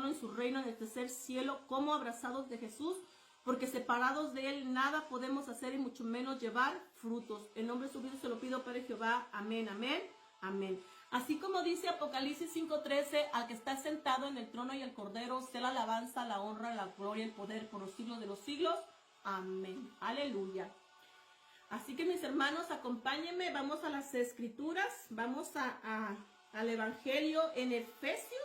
trono, en su reino, en el tercer cielo, como abrazados de Jesús, porque separados de Él nada podemos hacer y mucho menos llevar frutos. En nombre de su Cristo se lo pido, Padre Jehová. Amén, amén, amén. Así como dice Apocalipsis 5:13, al que está sentado en el trono y el Cordero, sea la alabanza, la honra, la gloria, el poder por los siglos de los siglos. Amén. Aleluya. Así que mis hermanos, acompáñenme, vamos a las Escrituras, vamos al Evangelio en Efesios.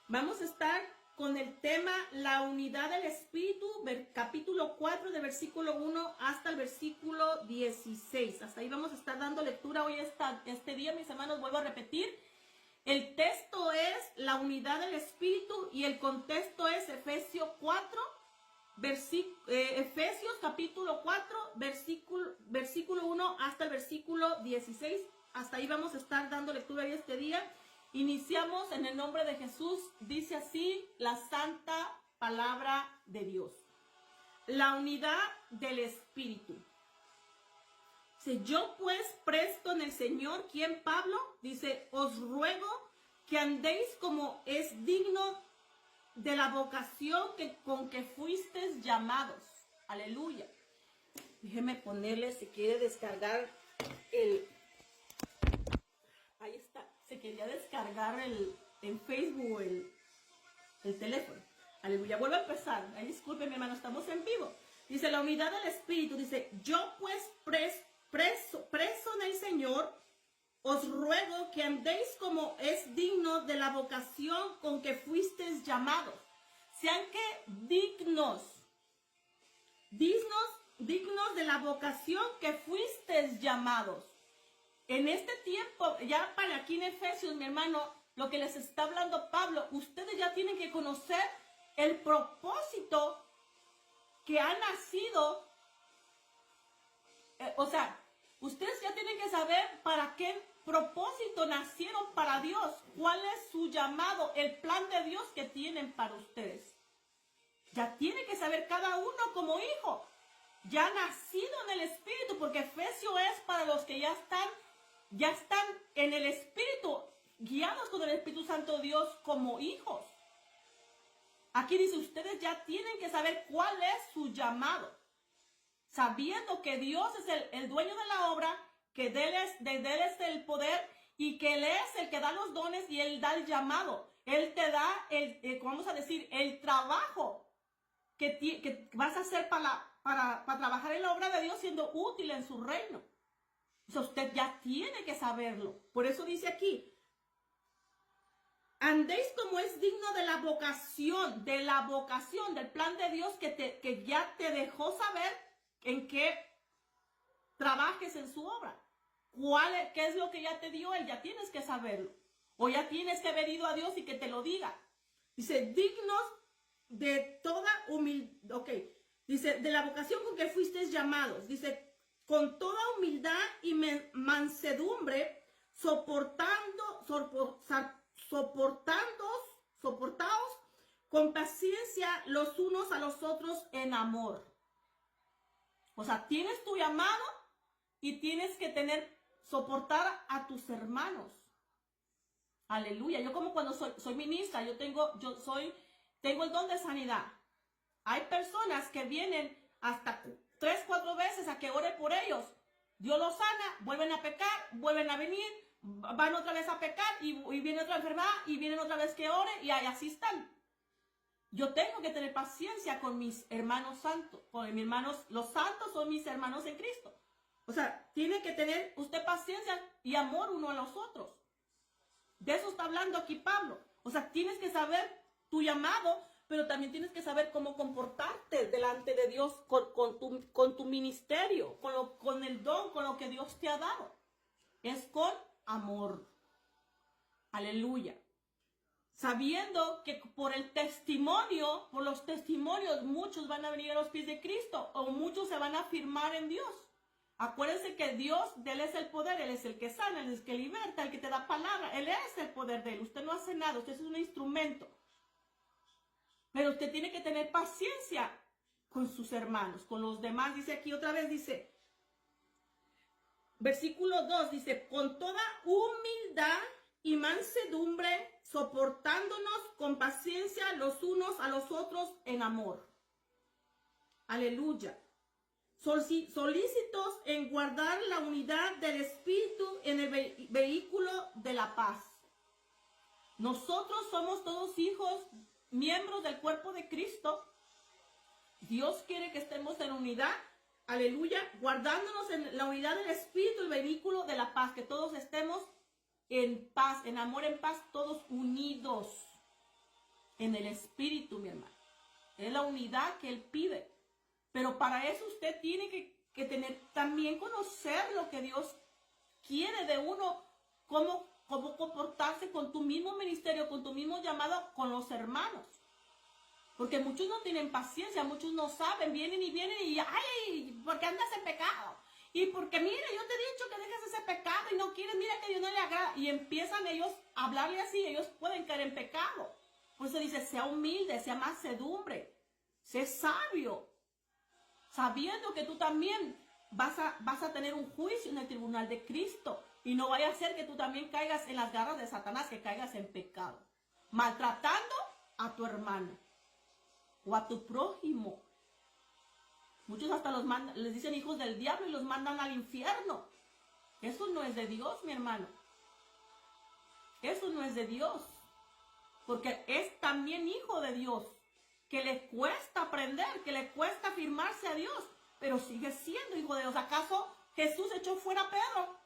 Vamos a estar con el tema la unidad del Espíritu, capítulo 4, de versículo 1 hasta el versículo 16. Hasta ahí vamos a estar dando lectura hoy este día, mis hermanos, vuelvo a repetir. El texto es la unidad del Espíritu y el contexto es Efesios 4, Efesios capítulo 4, versículo 1 hasta el versículo 16. Hasta ahí vamos a estar dando lectura hoy este día. Iniciamos en el nombre de Jesús. Dice así la santa palabra de Dios. La unidad del Espíritu. Dice, yo pues presto en el Señor, ¿quién? Pablo, dice, os ruego que andéis como es digno de la vocación con que fuisteis llamados. Aleluya. Déjeme ponerle, si quiere descargar ahí está. Se quería descargar en Facebook el teléfono. Aleluya. Vuelvo a empezar. Ay, disculpen, mi hermano, estamos en vivo. Dice, la unidad del Espíritu. Dice, yo pues preso en el Señor, os ruego que andéis como es digno de la vocación con que fuisteis llamados. Sean que dignos de la vocación que fuisteis llamados. En este tiempo, ya para aquí en Efesios, mi hermano, lo que les está hablando Pablo, ustedes ya tienen que conocer el propósito que ha nacido. Ustedes ya tienen que saber para qué propósito nacieron para Dios, cuál es su llamado, el plan de Dios que tienen para ustedes. Ya tienen que saber cada uno como hijo, ya nacido en el Espíritu, porque Efesios es para los que ya están en el Espíritu, guiados con el Espíritu Santo de Dios como hijos. Aquí dice, ustedes ya tienen que saber cuál es su llamado, sabiendo que Dios es el dueño de la obra, que de Él es el poder y que Él es el que da los dones y Él da el llamado. Él te da el trabajo que vas a hacer para trabajar en la obra de Dios, siendo útil en su reino. O sea, usted ya tiene que saberlo. Por eso dice aquí, andéis como es digno de la vocación, del plan de Dios que ya te dejó saber en qué trabajes en su obra. ¿Qué es lo que ya te dio Él? Ya tienes que saberlo. O ya tienes que haber ido a Dios y que te lo diga. Dice, dignos de toda humildad. Ok. Dice, de la vocación con que fuisteis llamados. Dice, con toda humildad y mansedumbre, soportaos con paciencia los unos a los otros en amor. O sea, tienes tu llamado y tienes que soportar a tus hermanos. Aleluya. Yo como cuando soy ministra, tengo el don de sanidad. Hay personas que vienen hasta 3, 4 veces a que ore por ellos. Dios los sana, vuelven a pecar, vuelven a venir, van otra vez a pecar y viene otra enfermedad y vienen otra vez que ore y así están. Yo tengo que tener paciencia con mis hermanos santos. Los santos son mis hermanos en Cristo. O sea, tiene que tener usted paciencia y amor uno a los otros. De eso está hablando aquí Pablo. O sea, tienes que saber tu llamado, pero también tienes que saber cómo comportarte delante de Dios con tu ministerio, con el don, con lo que Dios te ha dado. Es con amor. Aleluya. Sabiendo que por los testimonios, muchos van a venir a los pies de Cristo o muchos se van a afirmar en Dios. Acuérdense que Dios, de Él es el poder, Él es el que sana, Él es el que liberta, el que te da palabra. Él es el poder de Él. Usted no hace nada, usted es un instrumento. Pero usted tiene que tener paciencia con sus hermanos, con los demás. Dice aquí otra vez, dice, versículo 2, dice, con toda humildad y mansedumbre, soportándonos con paciencia los unos a los otros en amor. Aleluya. Solícitos en guardar la unidad del Espíritu en el vehículo de la paz. Nosotros somos todos hijos, miembros del cuerpo de Cristo. Dios quiere que estemos en unidad, aleluya, guardándonos en la unidad del Espíritu, el vehículo de la paz, que todos estemos en paz, en amor, en paz, todos unidos en el Espíritu, mi hermano. Es la unidad que Él pide. Pero para eso usted tiene que tener, también conocer lo que Dios quiere de uno, cómo comportarse con tu mismo ministerio, con tu mismo llamado, con los hermanos. Porque muchos no tienen paciencia, muchos no saben, vienen y ¡ay! ¿Por qué andas en pecado? Y porque, mira, yo te he dicho que dejes ese pecado y no quieres, mira que Dios no le agrada. Y empiezan ellos a hablarle así, ellos pueden caer en pecado. Por eso dice, sea humilde, sea mansedumbre, sé sabio, sabiendo que tú también vas a tener un juicio en el tribunal de Cristo. Y no vaya a ser que tú también caigas en las garras de Satanás, que caigas en pecado, maltratando a tu hermano o a tu prójimo. Muchos hasta les dicen hijos del diablo y los mandan al infierno. Eso no es de Dios, mi hermano. Eso no es de Dios. Porque es también hijo de Dios, que le cuesta aprender, que le cuesta afirmarse a Dios, pero sigue siendo hijo de Dios. ¿Acaso Jesús echó fuera a Pedro?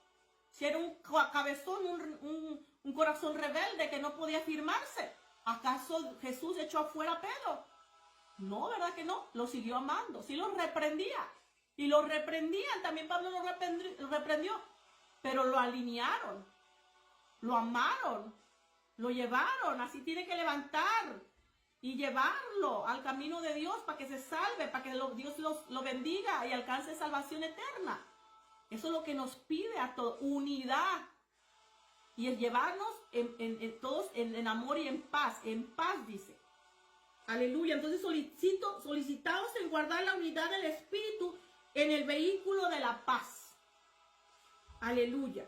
Si era un cabezón, un corazón rebelde que no podía afirmarse, ¿acaso Jesús echó afuera a Pedro? No, ¿verdad que no? Lo siguió amando, sí lo reprendía. Y lo reprendían, también Pablo lo reprendió, pero lo alinearon, lo amaron, lo llevaron, así tiene que levantar y llevarlo al camino de Dios para que se salve, para que Dios lo bendiga y alcance salvación eterna. Eso es lo que nos pide a todos, unidad. Y es llevarnos todos en amor y en paz dice. Aleluya. Entonces solicitados en guardar la unidad del Espíritu en el vehículo de la paz. Aleluya.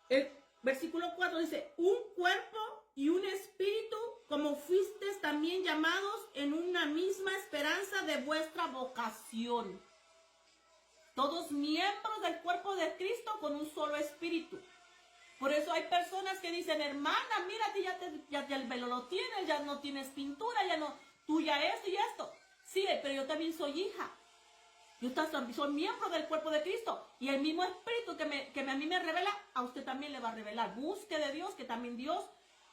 El versículo 4 dice, un cuerpo y un espíritu, como fuisteis también llamados en una misma esperanza de vuestra vocación. Todos miembros del cuerpo de Cristo con un solo espíritu. Por eso hay personas que dicen, hermana, mírate, ya el velo lo tienes, ya no tienes pintura, ya no, tú ya esto y esto. Sí, pero yo también soy hija. Yo soy miembro del cuerpo de Cristo. Y el mismo espíritu que a mí me revela, a usted también le va a revelar. Busque de Dios, que también Dios,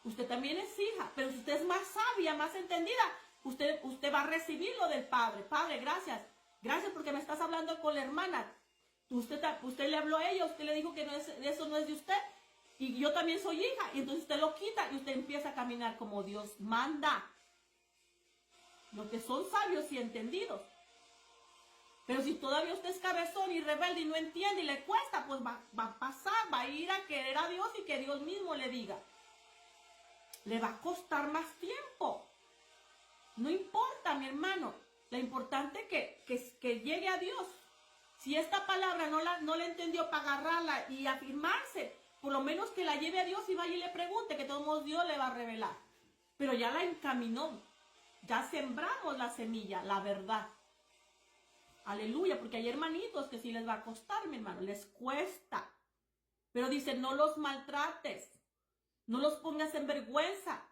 usted también es hija. Pero si usted es más sabia, más entendida, usted va a recibir lo del Padre. Padre, gracias. Gracias porque me estás hablando con la hermana. Usted le habló a ella, usted le dijo que eso no es de usted. Y yo también soy hija. Y entonces usted lo quita y usted empieza a caminar como Dios manda. Los que son sabios y entendidos. Pero si todavía usted es cabezón y rebelde y no entiende y le cuesta, pues va a pasar, va a ir a querer a Dios y que Dios mismo le diga. Le va a costar más tiempo. No importa, mi hermano. Lo importante es que llegue a Dios. Si esta palabra no la entendió para agarrarla y afirmarse, por lo menos que la lleve a Dios y vaya y le pregunte, que de todos modos Dios le va a revelar. Pero ya la encaminó. Ya sembramos la semilla, la verdad. Aleluya, porque hay hermanitos que sí les va a costar, mi hermano, les cuesta. Pero dice, no los maltrates, no los pongas en vergüenza,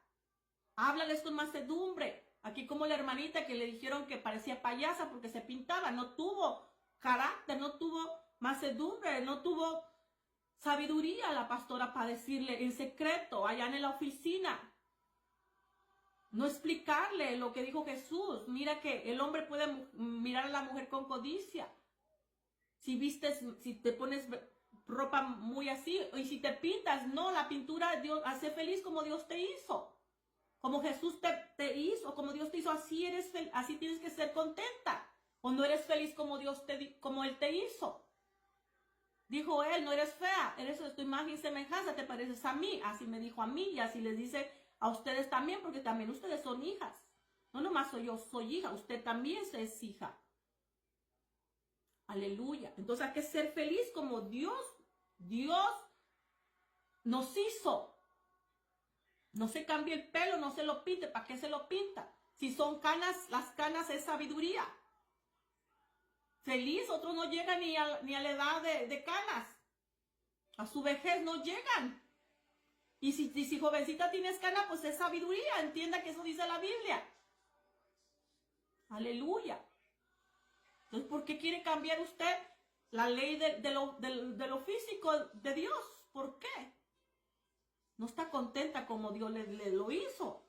háblales con mansedumbre. Aquí como la hermanita que le dijeron que parecía payasa porque se pintaba, no tuvo carácter, no tuvo mansedumbre, no tuvo sabiduría la pastora para decirle en secreto, allá en la oficina. No explicarle lo que dijo Jesús. Mira que el hombre puede mirar a la mujer con codicia. Si te pones ropa muy así, y si te pintas, no, la pintura, Dios hace feliz como Dios te hizo. Como Jesús te hizo, como Dios te hizo, así tienes que ser contenta. O no eres feliz como como Él te hizo. Dijo Él, no eres fea, eres de tu imagen y semejanza, te pareces a mí. Así me dijo a mí y así les dice a ustedes también, porque también ustedes son hijas. No nomás soy hija, usted también es hija. Aleluya. Entonces hay que ser feliz como Dios nos hizo. No se cambie el pelo, no se lo pinte. ¿Para qué se lo pinta? Si son canas, las canas es sabiduría. Feliz, otros no llegan ni a la edad de canas. A su vejez no llegan. Y si jovencita tienes cana, pues es sabiduría. Entienda que eso dice la Biblia. Aleluya. Entonces, ¿por qué quiere cambiar usted la ley de lo físico de Dios? ¿Por qué? No está contenta como Dios le lo hizo.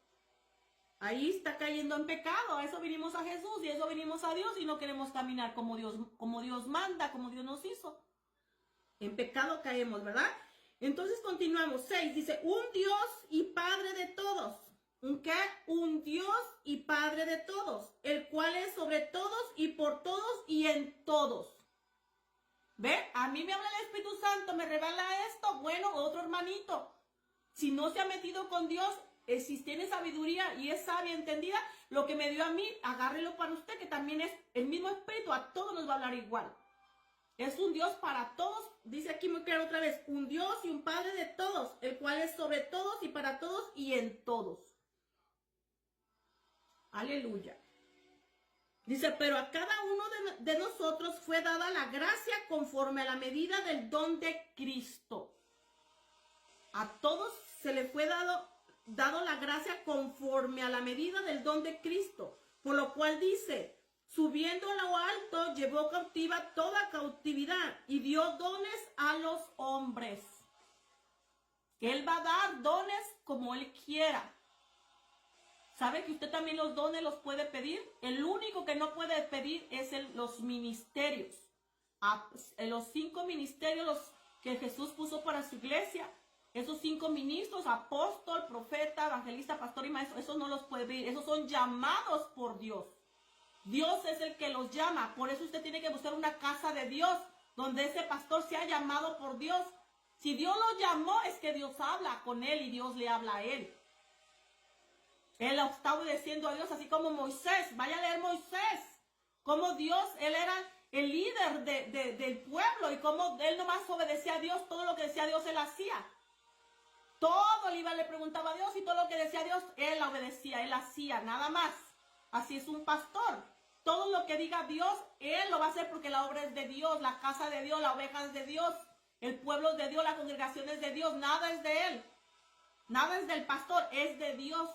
Ahí está cayendo en pecado. A eso vinimos a Jesús y a eso vinimos a Dios y no queremos caminar como Dios manda, como Dios nos hizo. En pecado caemos, ¿verdad? Entonces continuamos. 6 dice, un Dios y Padre de todos. ¿Un qué? Un Dios y Padre de todos, el cual es sobre todos y por todos y en todos. ¿Ve? A mí me habla el Espíritu Santo, me revela esto. Bueno, otro hermanito. Si no se ha metido con Dios, si tiene sabiduría y es sabia, entendida, lo que me dio a mí, agárrelo para usted, que también es el mismo Espíritu, a todos nos va a hablar igual. Es un Dios para todos, dice aquí muy claro otra vez, un Dios y un Padre de todos, el cual es sobre todos y para todos y en todos. Aleluya. Dice, pero a cada uno de nosotros fue dada la gracia conforme a la medida del don de Cristo. A todos se le fue dado la gracia conforme a la medida del don de Cristo. Por lo cual dice, subiendo a lo alto, llevó cautiva toda cautividad y dio dones a los hombres. Él va a dar dones como Él quiera. ¿Sabe que usted también los dones los puede pedir? El único que no puede pedir es los ministerios. Los 5 ministerios que Jesús puso para su iglesia. Esos 5 ministros, apóstol, profeta, evangelista, pastor y maestro, esos no los puede pedir. Esos son llamados por Dios. Dios es el que los llama. Por eso usted tiene que buscar una casa de Dios, donde ese pastor sea llamado por Dios. Si Dios lo llamó, es que Dios habla con él y Dios le habla a él. Él está obedeciendo a Dios, así como Moisés. Vaya a leer Moisés. Como Dios, él era el líder del pueblo y como él nomás obedecía a Dios. Todo lo que decía Dios, él hacía. Todo le preguntaba a Dios y todo lo que decía Dios, él obedecía, él hacía, nada más. Así es un pastor. Todo lo que diga Dios, él lo va a hacer porque la obra es de Dios, la casa de Dios, la oveja es de Dios, el pueblo es de Dios, la congregación es de Dios, nada es de él. Nada es del pastor, es de Dios.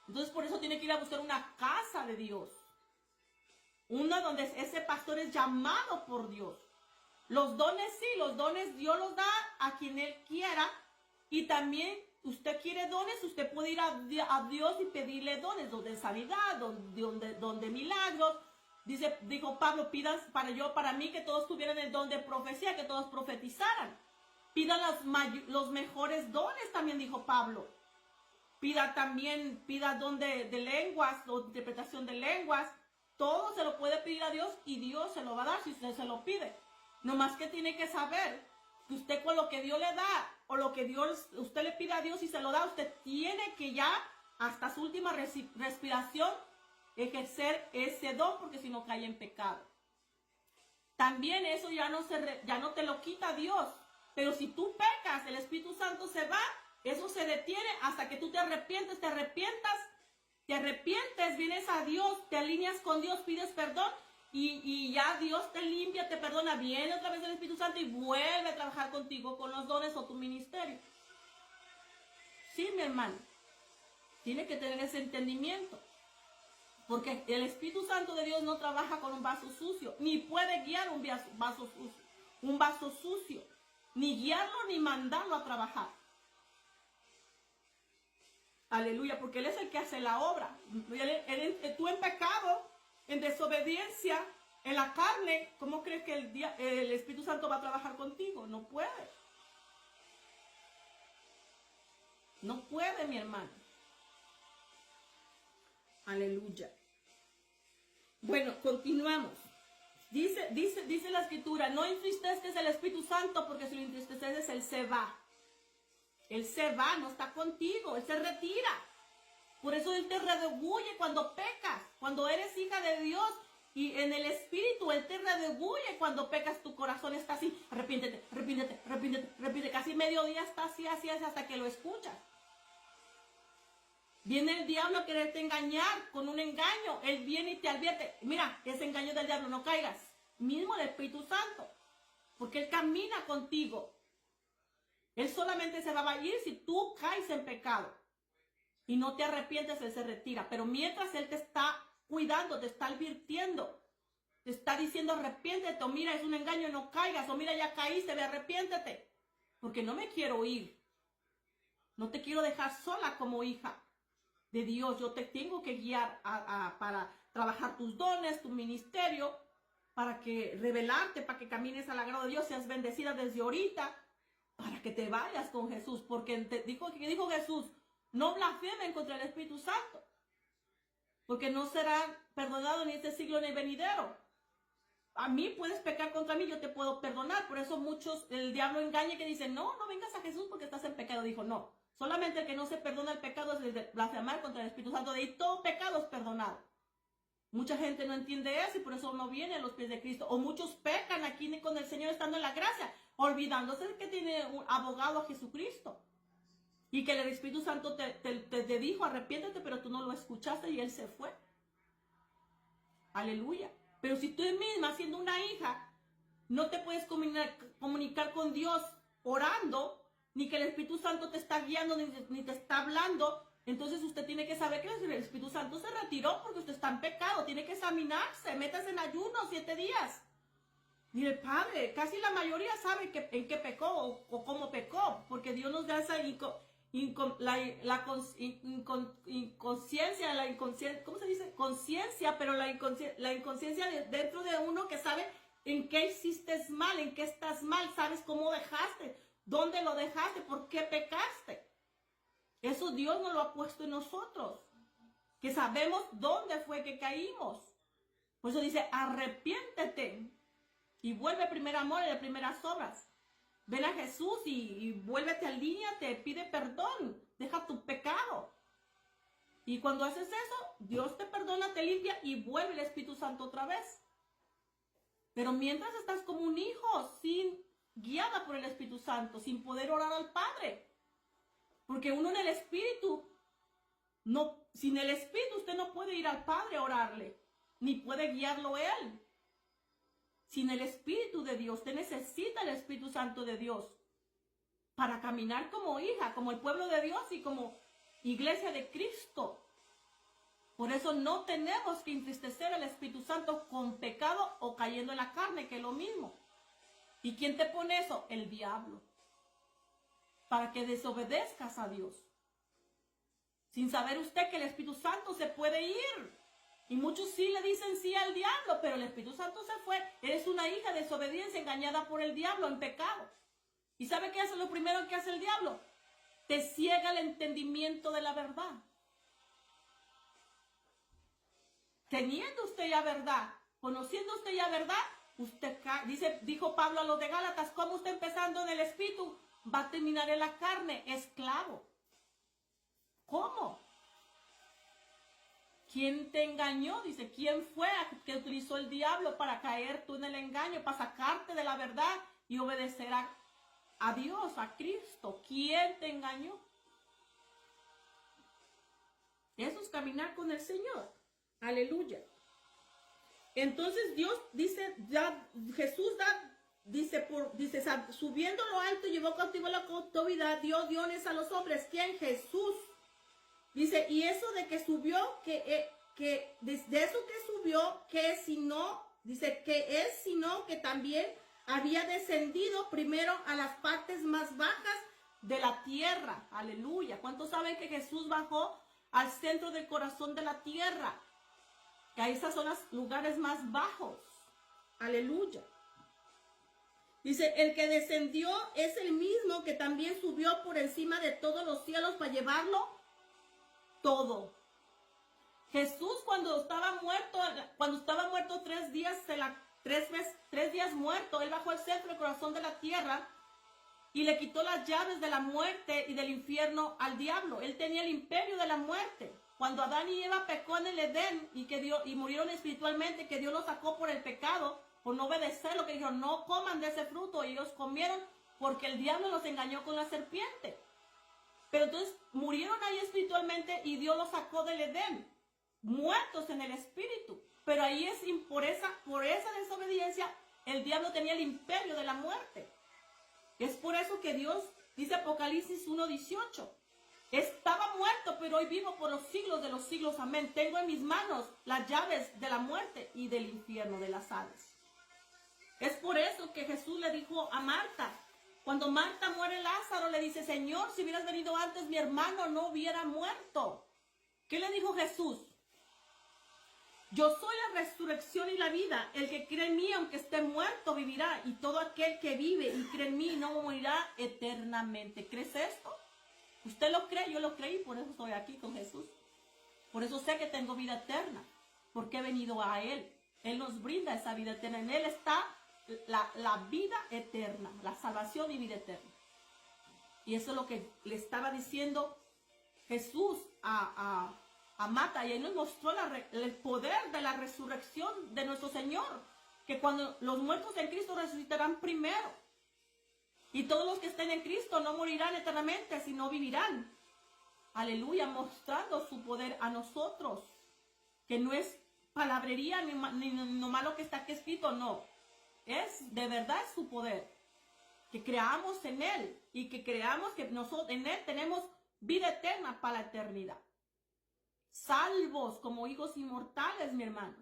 Entonces por eso tiene que ir a buscar una casa de Dios. Una donde ese pastor es llamado por Dios. Los dones sí, los dones Dios los da a quien Él quiera. Y también usted quiere dones, usted puede ir a Dios y pedirle dones, don de sanidad, don de milagros. Dijo Pablo, pidan para mí que todos tuvieran el don de profecía, que todos profetizaran. Pidan los mejores dones, también dijo Pablo. Pida don de lenguas, o interpretación de lenguas. Todo se lo puede pedir a Dios y Dios se lo va a dar si usted se lo pide. Nomás que tiene que saber que usted con lo que Dios le da o lo que usted le pide a Dios y se lo da, usted tiene que ya hasta su última respiración ejercer ese don, porque si no cae en pecado. También eso ya no te lo quita Dios. Pero si tú pecas, el Espíritu Santo se va. Eso se detiene hasta que tú te arrepientes, vienes a Dios, te alineas con Dios, pides perdón y ya Dios te limpia, te perdona, viene otra vez el Espíritu Santo y vuelve a trabajar contigo con los dones o tu ministerio. Sí, mi hermano, tiene que tener ese entendimiento, porque el Espíritu Santo de Dios no trabaja con un vaso sucio, ni puede guiar un vaso sucio, ni guiarlo ni mandarlo a trabajar. Aleluya, porque Él es el que hace la obra. Tú en pecado, en desobediencia, en la carne, ¿cómo crees que el Espíritu Santo va a trabajar contigo? No puede. No puede, mi hermano. Aleluya. Bueno, continuamos. Dice la Escritura, no entristezcas el Espíritu Santo, porque si lo entristeces, Él se va. Él se va, no está contigo, Él se retira. Por eso Él te redarguye cuando pecas, cuando eres hija de Dios y en el Espíritu Él te redarguye cuando pecas, tu corazón está así, arrepiéntete, casi medio día está así hasta que lo escuchas. Viene el diablo a quererte engañar con un engaño. Él viene y te advierte. Mira, ese engaño del diablo, no caigas. Mismo el Espíritu Santo. Porque Él camina contigo. Él solamente se va a ir si tú caes en pecado. Y no te arrepientes, Él se retira. Pero mientras Él te está cuidando, te está advirtiendo, te está diciendo arrepiéntete, o mira, es un engaño, no caigas, o mira, ya caíste, ve, arrepiéntete. Porque no me quiero ir. No te quiero dejar sola como hija de Dios. Yo te tengo que guiar para trabajar tus dones, tu ministerio, para que revelarte, para que camines al agrado de Dios, seas bendecida desde ahorita, para que te vayas con Jesús. Porque dijo Jesús, no blasfemen contra el Espíritu Santo, porque no serán perdonados ni este siglo ni venidero. A mí puedes pecar contra mí, yo te puedo perdonar. Por eso muchos, el diablo engaña que dicen, no vengas a Jesús porque estás en pecado. Dijo, no, solamente el que no se perdona el pecado es el de blasfemar contra el Espíritu Santo. De ahí todo pecado es perdonado. Mucha gente no entiende eso y por eso no viene a los pies de Cristo. O muchos pecan aquí con el Señor estando en la gracia, olvidándose de que tiene un abogado a Jesucristo. Y que el Espíritu Santo te dijo, arrepiéntete, pero tú no lo escuchaste y Él se fue. Aleluya. Pero si tú misma, siendo una hija, no te puedes comunicar con Dios orando, ni que el Espíritu Santo te está guiando, ni te está hablando, entonces usted tiene que saber que el Espíritu Santo se retiró porque usted está en pecado. Tiene que examinarse, métase en ayuno 7 días. Y el Padre, casi la mayoría sabe en qué pecó o cómo pecó, porque Dios nos da esa inconsciencia, ¿cómo se dice? Conciencia, pero la inconsciencia dentro de uno que sabe en qué hiciste mal, en qué estás mal, sabes cómo dejaste, dónde lo dejaste, por qué pecaste. Eso Dios nos lo ha puesto en nosotros, que sabemos dónde fue que caímos. Por eso dice, arrepiéntete y vuelve al primer amor y a las primeras obras. Ven a Jesús y vuélvete en línea, te pide perdón, deja tu pecado. Y cuando haces eso, Dios te perdona, te limpia y vuelve el Espíritu Santo otra vez. Pero mientras estás como un hijo, guiada por el Espíritu Santo, sin poder orar al Padre. Porque uno en el Espíritu, sin el Espíritu usted no puede ir al Padre a orarle, ni puede guiarlo Él. Sin el Espíritu de Dios, usted necesita el Espíritu Santo de Dios para caminar como hija, como el pueblo de Dios y como iglesia de Cristo. Por eso no tenemos que entristecer al Espíritu Santo con pecado o cayendo en la carne, que es lo mismo. ¿Y quién te pone eso? El diablo. Para que desobedezcas a Dios. Sin saber usted que el Espíritu Santo se puede ir. Y muchos sí le dicen sí al diablo, pero el Espíritu Santo se fue. Eres una hija de desobediencia engañada por el diablo en pecado. ¿Y sabe qué hace lo primero que hace el diablo? Te ciega el entendimiento de la verdad. Teniendo usted ya verdad, conociendo usted ya verdad, usted dijo Pablo a los de Gálatas, ¿cómo usted empezando en el Espíritu va a terminar en la carne? Esclavo. ¿Cómo? ¿Quién te engañó? Dice, ¿quién fue que utilizó el diablo para caer tú en el engaño, para sacarte de la verdad y obedecer a Dios, a Cristo? ¿Quién te engañó? Eso es caminar con el Señor. Aleluya. Entonces Dios dice, dice, subiendo lo alto, llevó cautivo la cautividad, dio dones a los hombres. ¿Quién? Jesús. Dice, y eso de que subió, de eso que subió, que es sino, dice, que es sino que también había descendido primero a las partes más bajas de la tierra. Aleluya. ¿Cuántos saben que Jesús bajó al centro del corazón de la tierra? Que esos son los lugares más bajos. Aleluya. Dice, el que descendió es el mismo que también subió por encima de todos los cielos para llevarlo todo. Jesús cuando estaba muerto 3 días, 3 días muerto, Él bajó al centro del corazón de la tierra y le quitó las llaves de la muerte y del infierno al diablo. Él tenía el imperio de la muerte. Cuando Adán y Eva pecó en el Edén y murieron espiritualmente, que Dios los sacó por el pecado, por no obedecer lo que dijeron, no coman de ese fruto, y ellos comieron porque el diablo los engañó con la serpiente. Pero entonces murieron ahí espiritualmente y Dios los sacó del Edén, muertos en el espíritu. Pero ahí por esa desobediencia, el diablo tenía el imperio de la muerte. Es por eso que Dios dice Apocalipsis 1:18. Estaba muerto, pero hoy vivo por los siglos de los siglos. Amén. Tengo en mis manos las llaves de la muerte y del infierno, de las Hades. Es por eso que Jesús le dijo a Marta, cuando Marta muere Lázaro, le dice, Señor, si hubieras venido antes, mi hermano no hubiera muerto. ¿Qué le dijo Jesús? Yo soy la resurrección y la vida. El que cree en mí, aunque esté muerto, vivirá. Y todo aquel que vive y cree en mí no morirá eternamente. ¿Crees esto? Usted lo cree, yo lo creí, por eso estoy aquí con Jesús. Por eso sé que tengo vida eterna, porque he venido a Él. Él nos brinda esa vida eterna. En Él está la vida eterna, la salvación y vida eterna. Y eso es lo que le estaba diciendo Jesús a Marta. Y Él nos mostró el poder de la resurrección de nuestro Señor. Que cuando los muertos en Cristo resucitarán primero. Y todos los que estén en Cristo no morirán eternamente, sino vivirán. Aleluya, mostrando su poder a nosotros. Que no es palabrería ni nomás lo que está aquí escrito, no. Es de verdad su poder. Que creamos en Él y que creamos que nosotros en Él tenemos vida eterna para la eternidad. Salvos como hijos inmortales, mi hermano.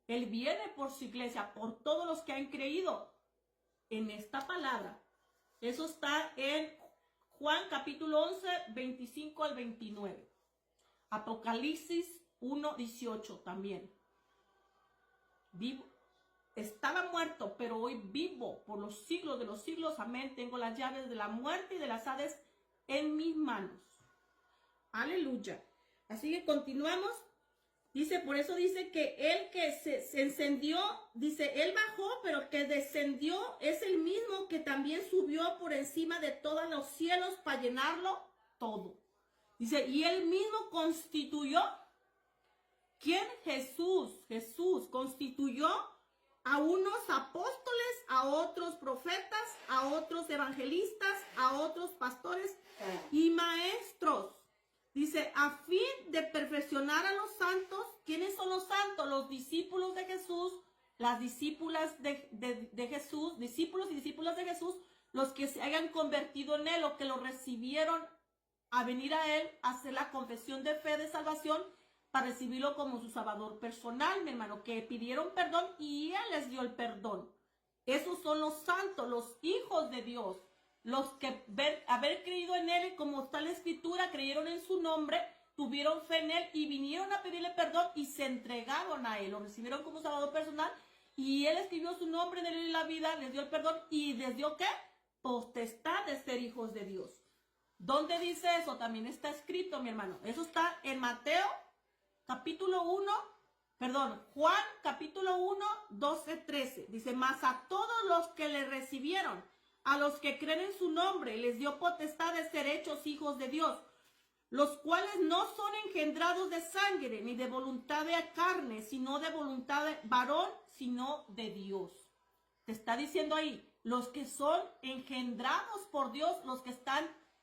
Él viene por su iglesia, por todos los que han creído en esta palabra. Eso está en Juan capítulo 11, 25 al 29. Apocalipsis 1:18 también. Vivo. Estaba muerto, pero hoy vivo por los siglos de los siglos. Amén. Tengo las llaves de la muerte y de las Hades en mis manos. Aleluya. Así que continuamos. Dice, por eso dice que el que se encendió, dice, él bajó, pero que descendió es el mismo que también subió por encima de todos los cielos para llenarlo todo. Dice, y él mismo constituyó, ¿quién? Jesús constituyó a unos apóstoles, a otros profetas, a otros evangelistas, a otros pastores y maestros. Dice, a fin de perfeccionar a los santos. ¿Quiénes son los santos? Los discípulos de Jesús, las discípulas de Jesús, discípulos y discípulas de Jesús, los que se hayan convertido en Él o que lo recibieron a venir a Él, a hacer la confesión de fe de salvación para recibirlo como su salvador personal, mi hermano, que pidieron perdón y Él les dio el perdón. Esos son los santos, los hijos de Dios. Los que haber creído en Él, como está la Escritura, creyeron en su nombre, tuvieron fe en Él y vinieron a pedirle perdón y se entregaron a Él. Lo recibieron como salvador personal y Él escribió su nombre en Él en la vida, les dio el perdón y les dio ¿qué? Potestad de ser hijos de Dios. ¿Dónde dice eso? También está escrito, mi hermano. Eso está en Mateo, capítulo 1, Juan, capítulo 1, 12, 13. Dice, mas a todos los que le recibieron, a los que creen en su nombre, les dio potestad de ser hechos hijos de Dios, los cuales no son engendrados de sangre, ni de voluntad de carne, sino de voluntad de varón, sino de Dios. Te está diciendo ahí, los que son engendrados por Dios, los que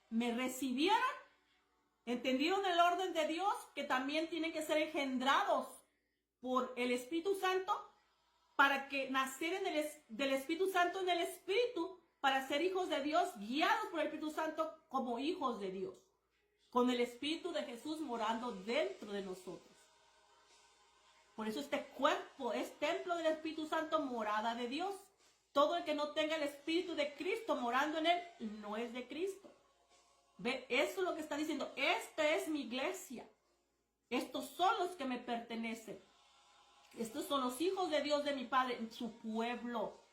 me recibieron, entendieron el orden de Dios, que también tienen que ser engendrados por el Espíritu Santo, para que nacer del Espíritu Santo en el Espíritu, para ser hijos de Dios, guiados por el Espíritu Santo como hijos de Dios, con el Espíritu de Jesús morando dentro de nosotros. Por eso este cuerpo es templo del Espíritu Santo, morada de Dios. Todo el que no tenga el Espíritu de Cristo morando en él, no es de Cristo. ¿Ve? Eso es lo que está diciendo. Esta es mi iglesia. Estos son los que me pertenecen. Estos son los hijos de Dios, de mi Padre, su pueblo.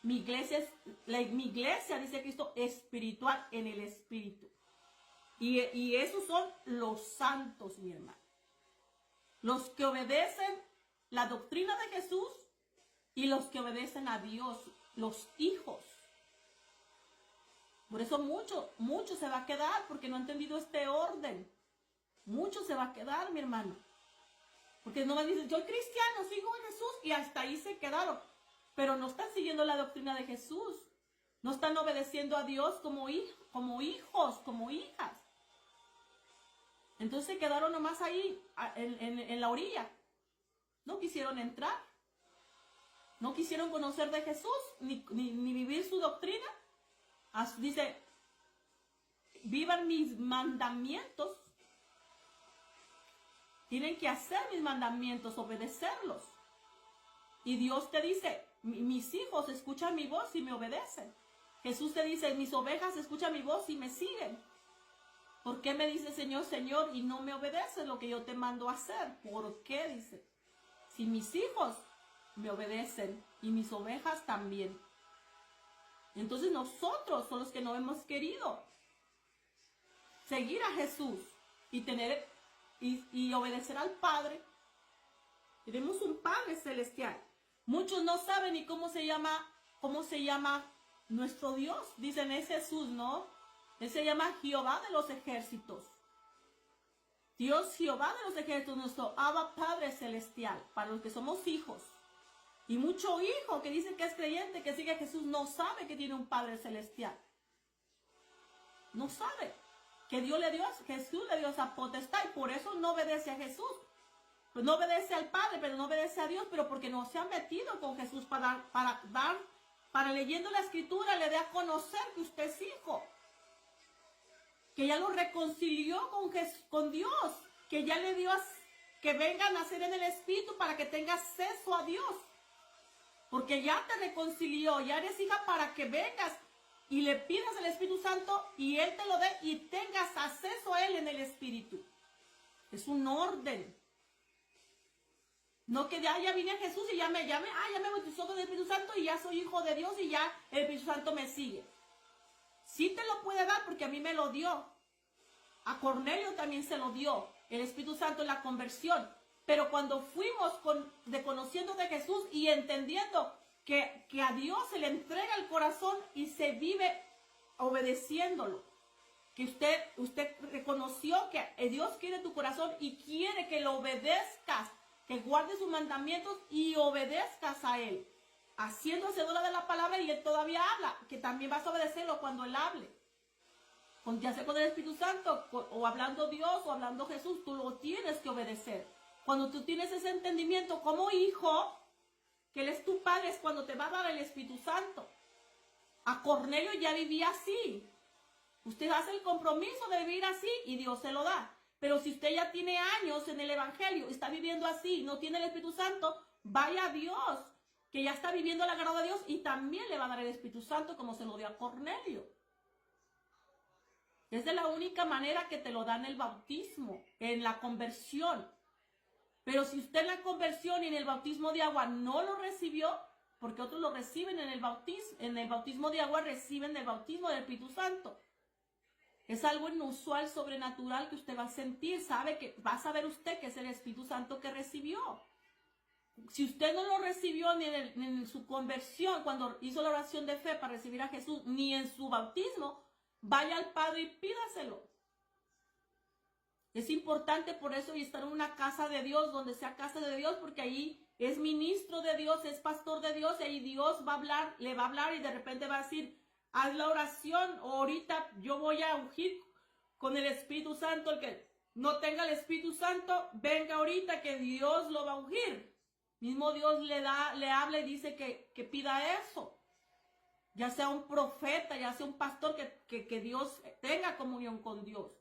Mi iglesia, dice Cristo, espiritual en el Espíritu. Y esos son los santos, mi hermano. Los que obedecen la doctrina de Jesús y los que obedecen a Dios, los hijos. Por eso mucho se va a quedar porque no ha entendido este orden. Mucho se va a quedar, mi hermano. Porque no me dicen, yo cristiano, sigo a Jesús y hasta ahí se quedaron. Pero no están siguiendo la doctrina de Jesús. No están obedeciendo a Dios como hijos, como hijas. Entonces se quedaron nomás ahí en la orilla. No quisieron entrar. No quisieron conocer de Jesús ni vivir su doctrina. Dice, vivan mis mandamientos. Tienen que hacer mis mandamientos, obedecerlos. Y Dios te dice, mis hijos escuchan mi voz y me obedecen. Jesús te dice, mis ovejas escuchan mi voz y me siguen. ¿Por qué me dice Señor, Señor, y no me obedeces lo que yo te mando a hacer? ¿Por qué? Dice, si mis hijos me obedecen y mis ovejas también. Entonces nosotros son los que no hemos querido seguir a Jesús y tener y obedecer al Padre. Tenemos un Padre celestial. Muchos no saben ni cómo se llama nuestro Dios. Dicen, es Jesús, ¿no? Él se llama Jehová de los ejércitos. Dios Jehová de los ejércitos, nuestro Abba Padre celestial, para los que somos hijos. Y mucho hijo que dice que es creyente, que sigue a Jesús, no sabe que tiene un Padre celestial. No sabe que Jesús le dio esa potestad y por eso no obedece a Jesús. Pues no obedece al Padre, pero no obedece a Dios, pero porque no se ha metido con Jesús para leyendo la Escritura, le dé a conocer que usted es hijo. Que ya lo reconcilió con Dios, que ya le dio que venga a nacer en el Espíritu para que tenga acceso a Dios. Porque ya te reconcilió, ya eres hija para que vengas y le pidas al Espíritu Santo y Él te lo dé y tengas acceso a Él en el Espíritu. Es un orden. No que ya vine a Jesús y ya me bautizó con el Espíritu Santo y ya soy hijo de Dios y ya el Espíritu Santo me sigue. Sí te lo puede dar porque a mí me lo dio. A Cornelio también se lo dio el Espíritu Santo en la conversión. Pero cuando fuimos conociendo de Jesús y entendiendo que a Dios se le entrega el corazón y se vive obedeciéndolo. Que usted reconoció que Dios quiere tu corazón y quiere que lo obedezcas, que guardes sus mandamientos y obedezcas a Él. Haciendo hacedora de la palabra y Él todavía habla, que también vas a obedecerlo cuando Él hable. Ya sea con el Espíritu Santo, o hablando Dios, o hablando Jesús, tú lo tienes que obedecer. Cuando tú tienes ese entendimiento como hijo, que Él es tu Padre, es cuando te va a dar el Espíritu Santo. A Cornelio ya vivía así. Usted hace el compromiso de vivir así y Dios se lo da. Pero si usted ya tiene años en el Evangelio, está viviendo así, no tiene el Espíritu Santo, vaya a Dios, que ya está viviendo el agrado de Dios y también le va a dar el Espíritu Santo como se lo dio a Cornelio. Es de la única manera que te lo dan el bautismo, en la conversión. Pero si usted en la conversión y en el bautismo de agua no lo recibió, porque otros lo reciben en el bautismo de agua reciben el bautismo del Espíritu Santo. Es algo inusual, sobrenatural que usted va a sentir, va a saber usted que es el Espíritu Santo que recibió. Si usted no lo recibió ni en su conversión, cuando hizo la oración de fe para recibir a Jesús, ni en su bautismo, vaya al Padre y pídaselo. Es importante por eso y estar en una casa de Dios, donde sea casa de Dios, porque ahí es ministro de Dios, es pastor de Dios, y ahí Dios le va a hablar y de repente va a decir, haz la oración, o ahorita yo voy a ungir con el Espíritu Santo. El que no tenga el Espíritu Santo, venga ahorita que Dios lo va a ungir. Mismo Dios le habla y dice que pida eso. Ya sea un profeta, ya sea un pastor, que Dios tenga comunión con Dios.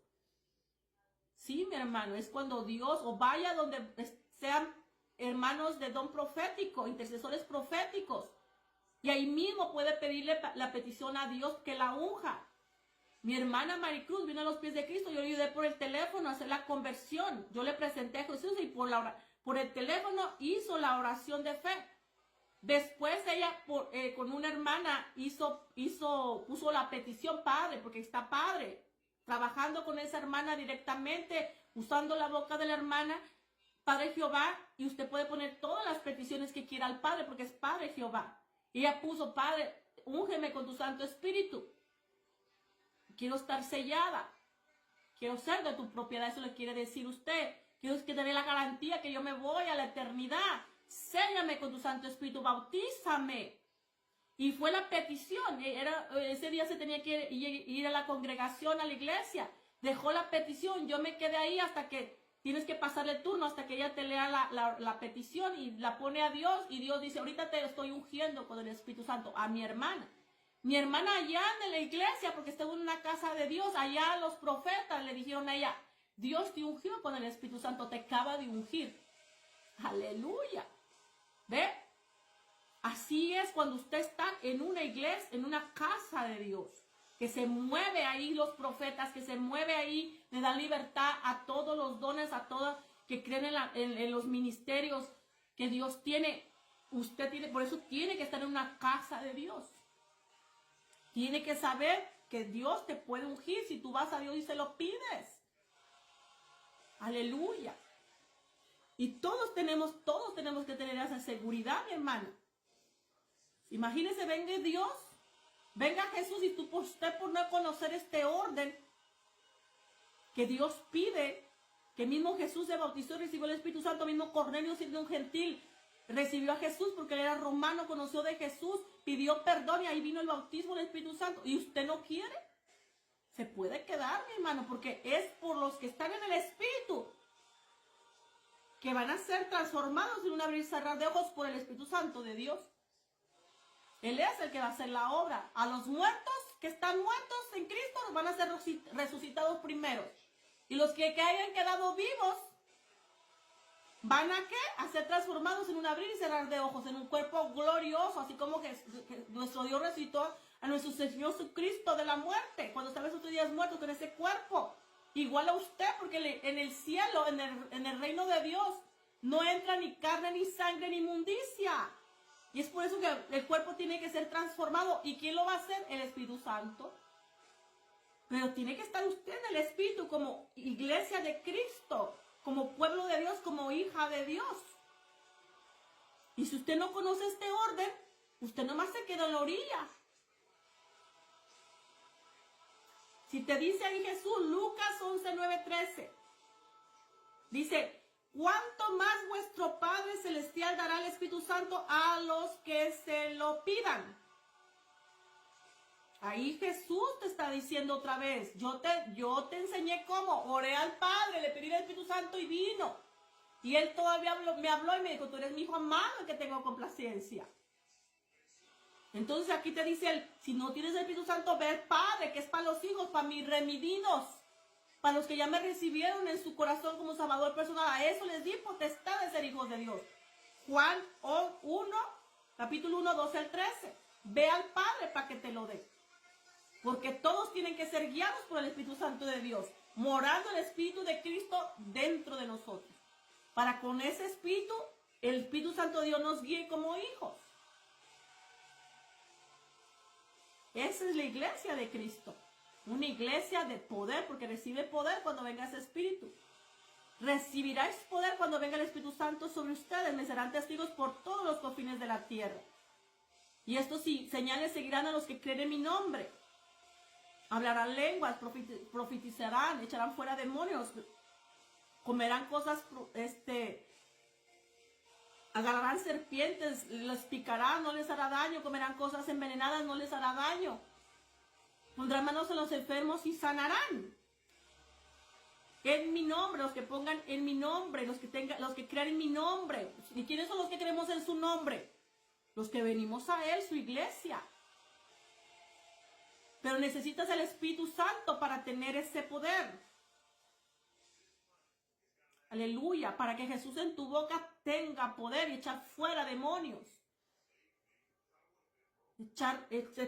Sí, mi hermano, es cuando Dios, o vaya donde sean hermanos de don profético, intercesores proféticos. Y ahí mismo puede pedirle la petición a Dios que la unja. Mi hermana Maricruz vino a los pies de Cristo, yo le ayudé por el teléfono a hacer la conversión. Yo le presenté a Jesús y por el teléfono hizo la oración de fe. Después ella con una hermana puso la petición, Padre, porque está Padre, trabajando con esa hermana directamente, usando la boca de la hermana, Padre Jehová, y usted puede poner todas las peticiones que quiera al Padre, porque es Padre Jehová. Y ella puso, Padre, úngeme con tu Santo Espíritu. Quiero estar sellada. Quiero ser de tu propiedad, eso le quiere decir usted. Quiero que te dé la garantía que yo me voy a la eternidad. Séllame con tu Santo Espíritu, bautízame. Y fue la petición. Ese día se tenía que ir a la congregación, a la iglesia. dejó la petición, yo me quedé ahí hasta que tienes que pasarle el turno, hasta que ella te lea la petición y la pone a Dios, y Dios dice, ahorita te estoy ungiendo con el Espíritu Santo a mi hermana. Mi hermana allá en la iglesia, porque estaba en una casa de Dios, allá los profetas le dijeron a ella, Dios te ungió con el Espíritu Santo, te acaba de ungir. Aleluya. ¿Ve? Así es cuando usted está en una iglesia, en una casa de Dios, que se mueve ahí los profetas, que se mueve ahí, le dan libertad a todos los dones, a todos que creen en los ministerios que Dios tiene. Usted tiene, por eso tiene que estar en una casa de Dios. Tiene que saber que Dios te puede ungir si tú vas a Dios y se lo pides. Aleluya. Y todos tenemos que tener esa seguridad, mi hermano. Imagínese, venga Dios, venga Jesús, y usted por no conocer este orden que Dios pide, que mismo Jesús se bautizó y recibió el Espíritu Santo, mismo Cornelio, siendo un gentil, recibió a Jesús porque él era romano, conoció de Jesús, pidió perdón y ahí vino el bautismo del Espíritu Santo. ¿Y usted no quiere? Se puede quedar, mi hermano, porque es por los que están en el Espíritu que van a ser transformados en un abrir y cerrar de ojos por el Espíritu Santo de Dios. Él es el que va a hacer la obra. A los muertos que están muertos en Cristo los van a ser resucitados primero. Y los que hayan quedado vivos van a ¿qué? A ser transformados en un abrir y cerrar de ojos, en un cuerpo glorioso, así como que nuestro Dios resucitó a nuestro Señor Jesucristo de la muerte, cuando estaba esos 3 días muertos con ese cuerpo. Igual a usted, porque en el cielo, en el reino de Dios, no entra ni carne, ni sangre, ni inmundicia. Y es por eso que el cuerpo tiene que ser transformado. ¿Y quién lo va a hacer? El Espíritu Santo. Pero tiene que estar usted en el Espíritu como iglesia de Cristo, como pueblo de Dios, como hija de Dios. Y si usted no conoce este orden, usted nomás se queda en la orilla. Si te dice ahí Jesús, Lucas 11, 9, 13, dice, ¿cuánto más vuestro Padre Celestial dará el Espíritu Santo a los que se lo pidan? Ahí Jesús te está diciendo otra vez, yo te enseñé cómo, oré al Padre, le pedí el Espíritu Santo y vino. Y Él todavía me habló y me dijo, tú eres mi hijo amado, el que tengo complacencia. Entonces aquí te dice Él, si no tienes el Espíritu Santo, ve al Padre, que es para los hijos, para mis redimidos, para los que ya me recibieron en su corazón como Salvador personal. A eso les di potestad de ser hijos de Dios. Juan 1, capítulo 1, 12 al 13. Ve al Padre para que te lo dé. Porque todos tienen que ser guiados por el Espíritu Santo de Dios, morando el Espíritu de Cristo dentro de nosotros. Para con ese Espíritu, el Espíritu Santo de Dios nos guíe como hijos. Esa es la iglesia de Cristo. Una iglesia de poder, porque recibe poder cuando venga ese Espíritu. Recibiráis poder cuando venga el Espíritu Santo sobre ustedes. Me serán testigos por todos los confines de la tierra. Y estos señales seguirán a los que creen en mi nombre. Hablarán lenguas, profetizarán, echarán fuera demonios, comerán cosas, agarrarán serpientes, les picarán, no les hará daño, comerán cosas envenenadas, no les hará daño. Pondrán manos en los enfermos y sanarán. En mi nombre, los que pongan en mi nombre, los que crean en mi nombre. ¿Y quiénes son los que creemos en su nombre? Los que venimos a Él, su iglesia. Pero necesitas el Espíritu Santo para tener ese poder. Aleluya, para que Jesús en tu boca tenga poder y echar fuera demonios.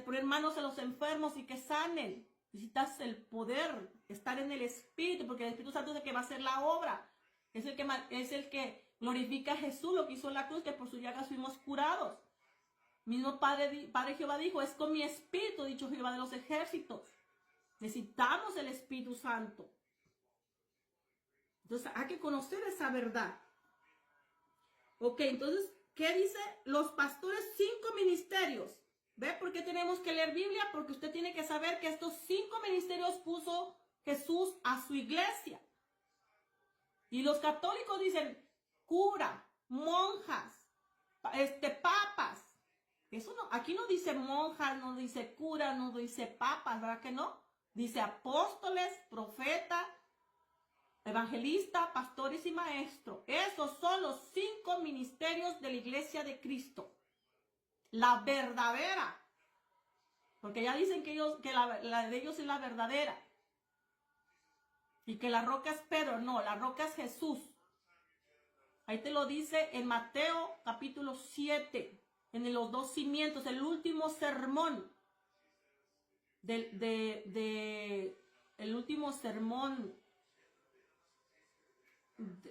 Poner manos a los enfermos y que sanen. Necesitas el poder, estar en el Espíritu, porque el Espíritu Santo es el que va a hacer la obra. Es el que glorifica a Jesús, lo que hizo en la cruz, que por su llaga fuimos curados. Mismo Padre Jehová dijo, es con mi Espíritu, dicho Jehová de los ejércitos. Necesitamos el Espíritu Santo. Entonces hay que conocer esa verdad. Ok, entonces, ¿qué dice los pastores? 5 ministerios. ¿Ve por qué tenemos que leer Biblia? Porque usted tiene que saber que estos 5 ministerios puso Jesús a su iglesia. Y los católicos dicen cura, monjas, papas. Eso no, aquí no dice monjas, no dice cura, no dice papas, ¿verdad que no? Dice apóstoles, profetas, evangelistas, pastores y maestros. Esos son los 5 ministerios de la iglesia de Cristo. La verdadera. Porque ya dicen que la de ellos es la verdadera. Y que la roca es Pedro. No, la roca es Jesús. Ahí te lo dice en Mateo capítulo 7. En los 2 cimientos. El último sermón. El último sermón.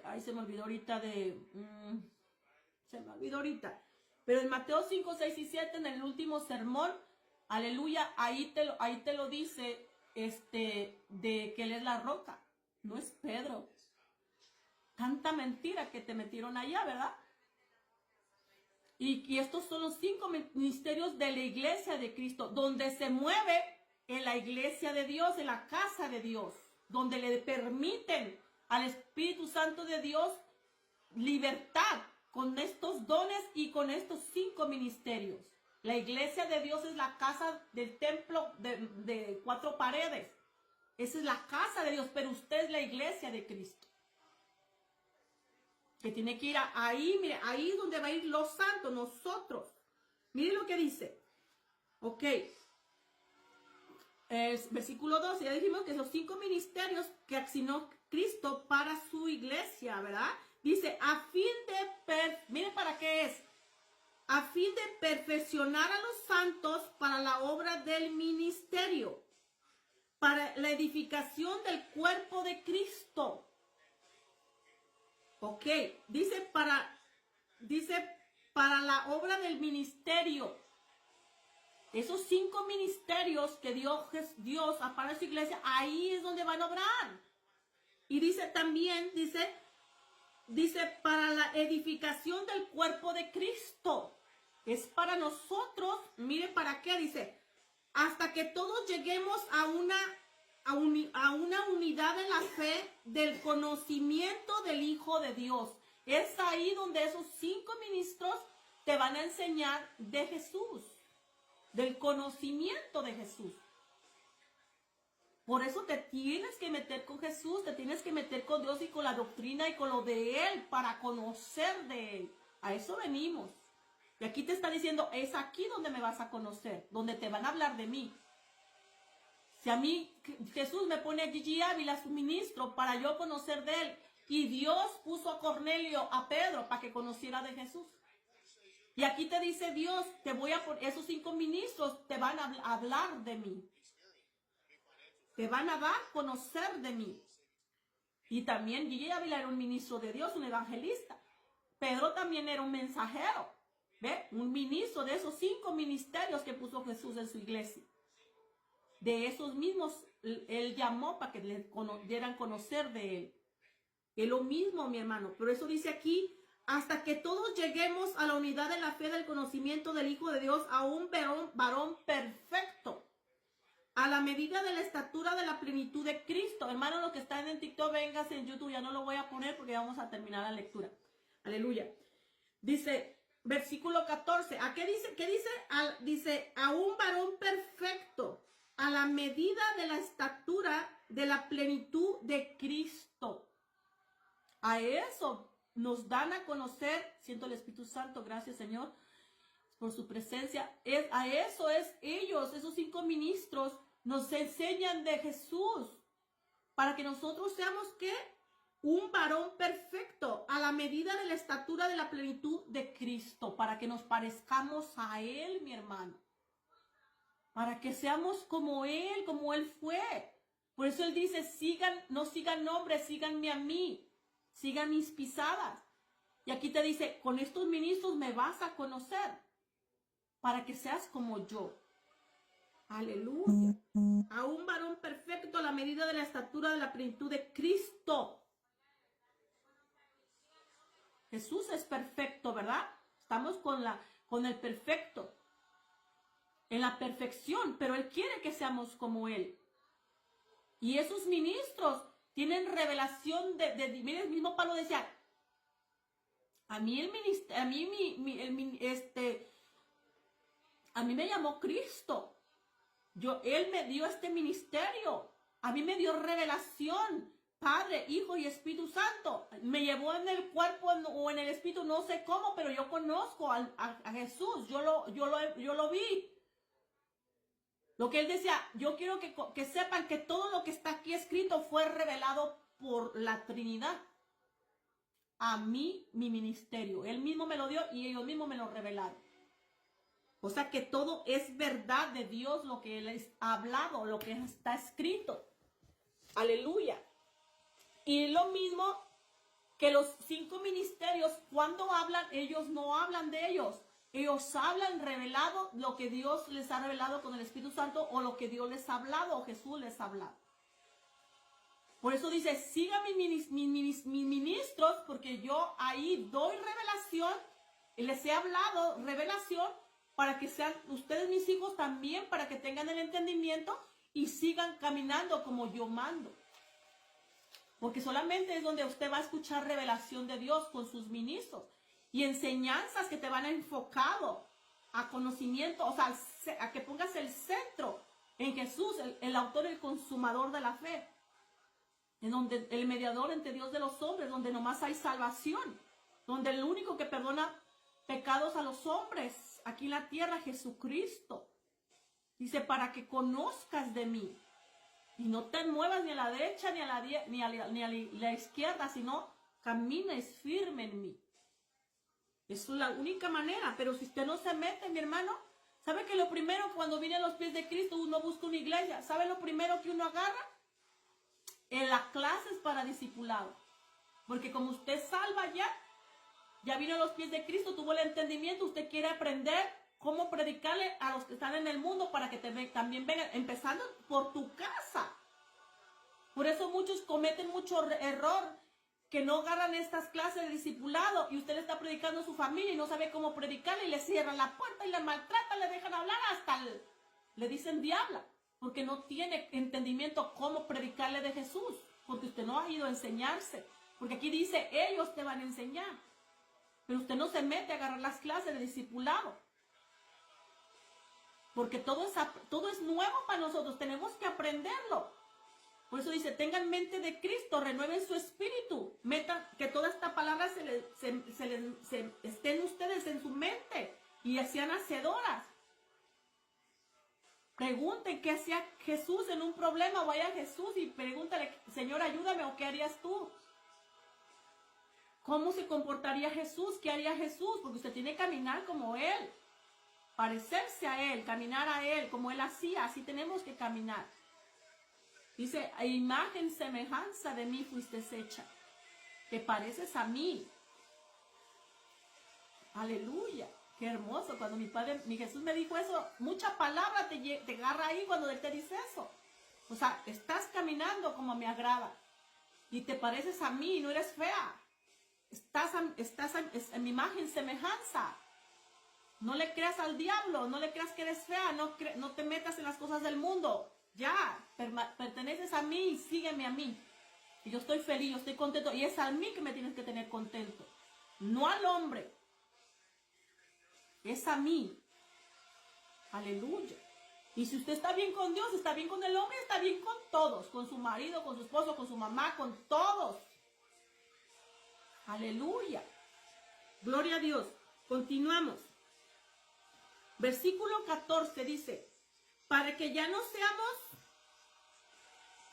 Ay, se me olvidó ahorita se me olvidó ahorita. Pero en Mateo 5, 6 y 7, en el último sermón, aleluya, ahí te lo dice, de que él es la roca, no es Pedro. Tanta mentira que te metieron allá, ¿verdad? Y estos son los 5 ministerios de la iglesia de Cristo, donde se mueve en la iglesia de Dios, en la casa de Dios, donde le permiten al Espíritu Santo de Dios libertad con estos dones y con estos 5 ministerios. La iglesia de Dios es la casa del templo de 4 paredes. Esa es la casa de Dios, pero usted es la iglesia de Cristo. Que tiene que ir ahí, mire, ahí es donde va a ir los santos, nosotros. Mire lo que dice. Ok. Versículo 12, ya dijimos que los 5 ministerios que asignó Cristo para su iglesia, ¿verdad? Dice, a fin de, miren para qué es, a fin de perfeccionar a los santos para la obra del ministerio, para la edificación del cuerpo de Cristo. Ok, dice para la obra del ministerio. Esos 5 ministerios que Dios para su iglesia, ahí es donde van a obrar. Y dice también, dice para la edificación del cuerpo de Cristo. Es para nosotros, miren para qué, dice, hasta que todos lleguemos a una unidad en la fe del conocimiento del Hijo de Dios. Es ahí donde esos 5 ministros te van a enseñar de Jesús, del conocimiento de Jesús. Por eso te tienes que meter con Jesús, te tienes que meter con Dios y con la doctrina y con lo de Él para conocer de Él. A eso venimos. Y aquí te está diciendo, es aquí donde me vas a conocer, donde te van a hablar de mí. Si a mí Jesús me pone a Gigi Ávila su ministro para yo conocer de Él, y Dios puso a Cornelio, a Pedro, para que conociera de Jesús. Y aquí te dice Dios, te voy a poner, esos 5 ministros te van a hablar de mí. Te van a dar a conocer de mí. Y también Gigi Ávila era un ministro de Dios, un evangelista. Pedro también era un mensajero. ¿Ve? Un ministro de esos 5 ministerios que puso Jesús en su iglesia. De esos mismos, Él llamó para que le dieran conocer de Él. Es lo mismo, mi hermano. Por eso dice aquí, hasta que todos lleguemos a la unidad de la fe del conocimiento del Hijo de Dios, a un varón perfecto, a la medida de la estatura de la plenitud de Cristo. Hermano, los que están en TikTok, véngase en YouTube. Ya no lo voy a poner porque vamos a terminar la lectura. Aleluya. Dice, versículo 14. ¿A qué dice? ¿Qué dice? Dice, a un varón perfecto, a la medida de la estatura de la plenitud de Cristo. A eso nos dan a conocer, siento el Espíritu Santo, gracias Señor, por su presencia. A eso es ellos, esos 5 ministros, nos enseñan de Jesús, para que nosotros seamos, ¿qué? Un varón perfecto, a la medida de la estatura de la plenitud de Cristo, para que nos parezcamos a Él, mi hermano. Para que seamos como Él fue. Por eso Él dice, no sigan hombres, síganme a mí. Sigan mis pisadas. Y aquí te dice, con estos ministros me vas a conocer. Para que seas como yo. Aleluya. A un varón perfecto a la medida de la estatura de la plenitud de Cristo. Jesús es perfecto, ¿verdad? Estamos con el perfecto. En la perfección, pero Él quiere que seamos como Él. Y esos ministros tienen revelación mire, el mismo Pablo decía, a mí me llamó Cristo. Él me dio este ministerio. A mí me dio revelación. Padre, Hijo y Espíritu Santo. Me llevó en el cuerpo o en el Espíritu, no sé cómo, pero yo conozco a Jesús. Yo lo vi. Lo que él decía, yo quiero que sepan que todo lo que está aquí escrito fue revelado por la Trinidad. A mí, mi ministerio. Él mismo me lo dio y ellos mismos me lo revelaron. O sea que todo es verdad de Dios, lo que Él ha hablado, lo que está escrito. Aleluya. Y lo mismo que los 5 ministerios, cuando hablan, ellos no hablan de ellos. Ellos hablan revelado lo que Dios les ha revelado con el Espíritu Santo o lo que Dios les ha hablado o Jesús les ha hablado. Por eso dice, sigan mis ministros, porque yo ahí doy revelación, y les he hablado revelación para que sean ustedes mis hijos también, para que tengan el entendimiento y sigan caminando como yo mando. Porque solamente es donde usted va a escuchar revelación de Dios con sus ministros y enseñanzas que te van a enfocado a conocimiento, o sea, a que pongas el centro en Jesús, el autor y el consumador de la fe. En donde el mediador entre Dios de los hombres, donde nomás hay salvación, donde el único que perdona pecados a los hombres aquí en la tierra, Jesucristo. Dice, para que conozcas de mí y no te muevas ni a la derecha ni a la izquierda, sino camines firme en mí. Esa es la única manera. Pero si usted no se mete, mi hermano, ¿sabe que lo primero cuando viene a los pies de Cristo uno busca una iglesia? ¿Sabe lo primero que uno agarra? En las clases para discipulado. Porque como usted salva ya vino a los pies de Cristo, tuvo el entendimiento, usted quiere aprender cómo predicarle a los que están en el mundo para que también vengan, empezando por tu casa. Por eso muchos cometen mucho error, que no agarran estas clases de discipulado y usted le está predicando a su familia y no sabe cómo predicarle y le cierran la puerta y le maltratan, le dejan hablar hasta le dicen diabla. Porque no tiene entendimiento cómo predicarle de Jesús. Porque usted no ha ido a enseñarse. Porque aquí dice, ellos te van a enseñar. Pero usted no se mete a agarrar las clases de discipulado. Porque todo es nuevo para nosotros. Tenemos que aprenderlo. Por eso dice, tengan mente de Cristo, renueven su espíritu. Metan que toda esta palabra estén ustedes en su mente. Y sean hacedoras. Pregunten qué hacía Jesús en un problema, vaya a Jesús y pregúntale, Señor, ayúdame, o qué harías tú. ¿Cómo se comportaría Jesús? ¿Qué haría Jesús? Porque usted tiene que caminar como Él, parecerse a Él, caminar a Él, como Él hacía, así tenemos que caminar. Dice, a imagen, semejanza de mí fuiste hecha, te pareces a mí. Aleluya. Qué hermoso, cuando mi Jesús me dijo eso, mucha palabra te agarra ahí cuando Él te dice eso. O sea, estás caminando como me agrada. Y te pareces a mí, no eres fea. Estás en mi imagen, semejanza. No le creas al diablo, no le creas que eres fea, no te metas en las cosas del mundo. Ya, perteneces a mí y sígueme a mí. Y yo estoy feliz, yo estoy contento. Y es a mí que me tienes que tener contento. No al hombre. Es a mí. Aleluya. Y si usted está bien con Dios, está bien con el hombre, está bien con todos. Con su marido, con su esposo, con su mamá, con todos. Aleluya. Gloria a Dios. Continuamos. Versículo 14 dice, para que ya no seamos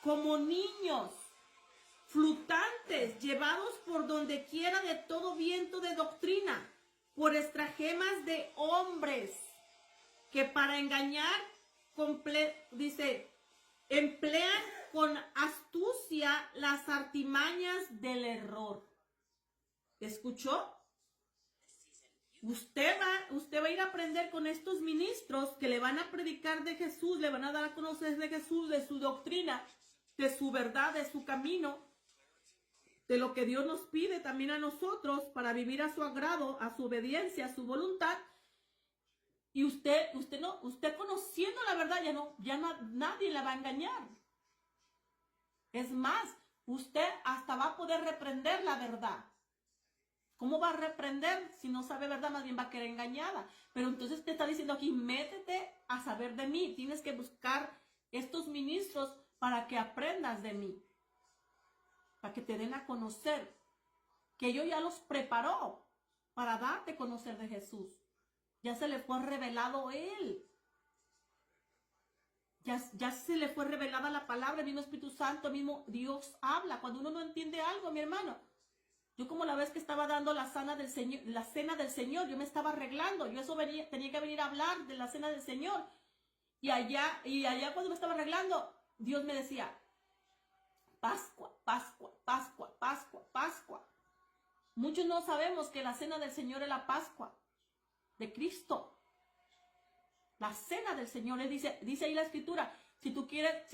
como niños, flutantes, llevados por donde quiera de todo viento de doctrina, por estratagemas de hombres, que para engañar, dice, emplean con astucia las artimañas del error. ¿Escuchó? Usted va a ir a aprender con estos ministros que le van a predicar de Jesús, le van a dar a conocer de Jesús, de su doctrina, de su verdad, de su camino, de lo que Dios nos pide también a nosotros para vivir a su agrado, a su obediencia, a su voluntad. Y usted conociendo la verdad, nadie la va a engañar. Es más, usted hasta va a poder reprender la verdad. ¿Cómo va a reprender si no sabe verdad? Más bien va a querer engañada. Pero entonces te está diciendo aquí, métete a saber de mí. Tienes que buscar estos ministros para que aprendas de mí. Para que te den a conocer. Que yo ya los preparó para darte a conocer de Jesús. Ya se le fue revelado Él. Ya se le fue revelada la palabra, el mismo Espíritu Santo, el mismo Dios habla. Cuando uno no entiende algo, mi hermano. Yo como la vez que estaba dando la cena del Señor, yo me estaba arreglando. Yo tenía que venir a hablar de la cena del Señor. Y allá cuando me estaba arreglando, Dios me decía, Pascua, Pascua, Pascua, Pascua, Pascua. Muchos no sabemos que la cena del Señor es la Pascua de Cristo. La cena del Señor, dice ahí la Escritura, si tú quieres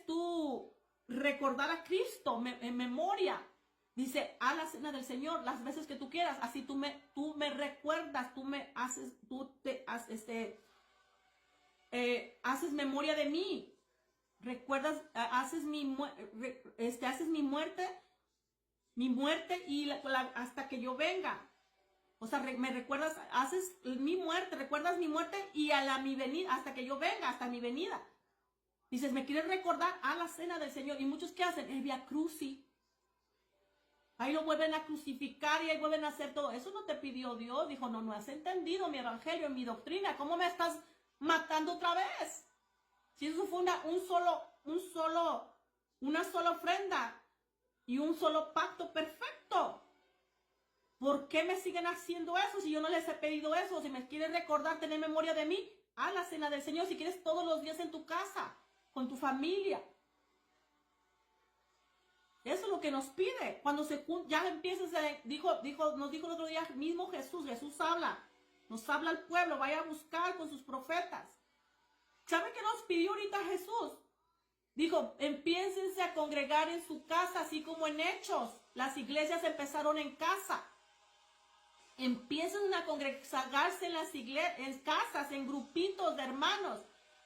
tú recordar a Cristo en memoria, dice, a la cena del Señor las veces que tú quieras, así tú me recuerdas, haces memoria de mí, recuerdas, haces mi muerte y hasta que yo venga. O sea, me recuerdas, haces mi muerte, recuerdas mi muerte y mi venida, hasta que yo venga, hasta mi venida. Dices, ¿me quieres recordar a la cena del Señor? Y muchos, ¿qué hacen? El Vía Crucis. Ahí lo vuelven a crucificar y ahí vuelven a hacer todo. Eso no te pidió Dios. Dijo, no has entendido mi evangelio, mi doctrina. ¿Cómo me estás matando otra vez? Si eso fue una sola ofrenda y un solo pacto perfecto. ¿Por qué me siguen haciendo eso si yo no les he pedido eso? Si me quieres recordar, tener memoria de mí, a la cena del Señor, si quieres todos los días en tu casa, con tu familia. Eso es lo que nos pide. Cuando ya empiezas, nos dijo el otro día mismo Jesús habla, nos habla al pueblo, vaya a buscar con sus profetas. ¿Sabe qué nos pidió ahorita Jesús? Dijo, empiécense a congregar en su casa, así como en Hechos. Las iglesias empezaron en casa. Empiezan a congregarse en las iglesias, en casas, en grupitos de hermanos,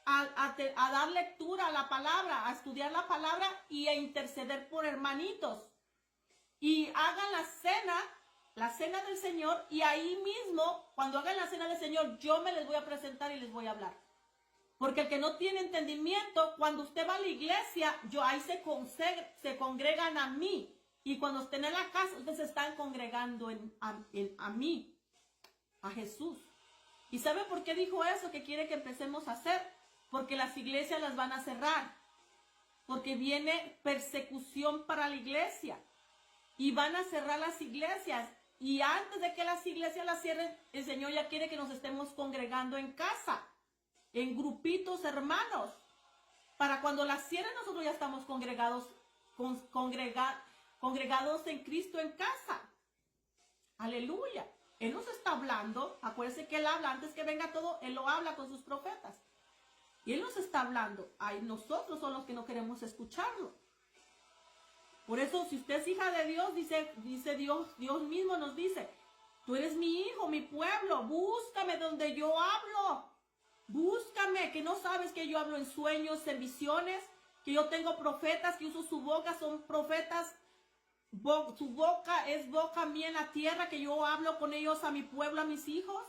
a dar lectura a la palabra, a estudiar la palabra y a interceder por hermanitos. Y hagan la cena del Señor, y ahí mismo, cuando hagan la cena del Señor, yo me les voy a presentar y les voy a hablar. Porque el que no tiene entendimiento, cuando usted va a la iglesia, ahí se congregan a mí. Y cuando estén en la casa, ustedes se están congregando a mí, a Jesús. ¿Y sabe por qué dijo eso? Que quiere que empecemos a hacer. Porque las iglesias las van a cerrar. Porque viene persecución para la iglesia. Y van a cerrar las iglesias. Y antes de que las iglesias las cierren, el Señor ya quiere que nos estemos congregando en casa. En grupitos hermanos. Para cuando las cierren, nosotros ya estamos congregados en Cristo en casa. Aleluya. Él nos está hablando. Acuérdense que Él habla antes que venga todo. Él lo habla con sus profetas. Y Él nos está hablando. Ay, nosotros somos los que no queremos escucharlo. Por eso, si usted es hija de Dios, dice Dios mismo nos dice, tú eres mi hijo, mi pueblo. Búscame donde yo hablo. Búscame, que no sabes que yo hablo en sueños, en visiones. Que yo tengo profetas que uso su boca, son profetas. Su boca es boca mía en la tierra, que yo hablo con ellos, a mi pueblo, a mis hijos.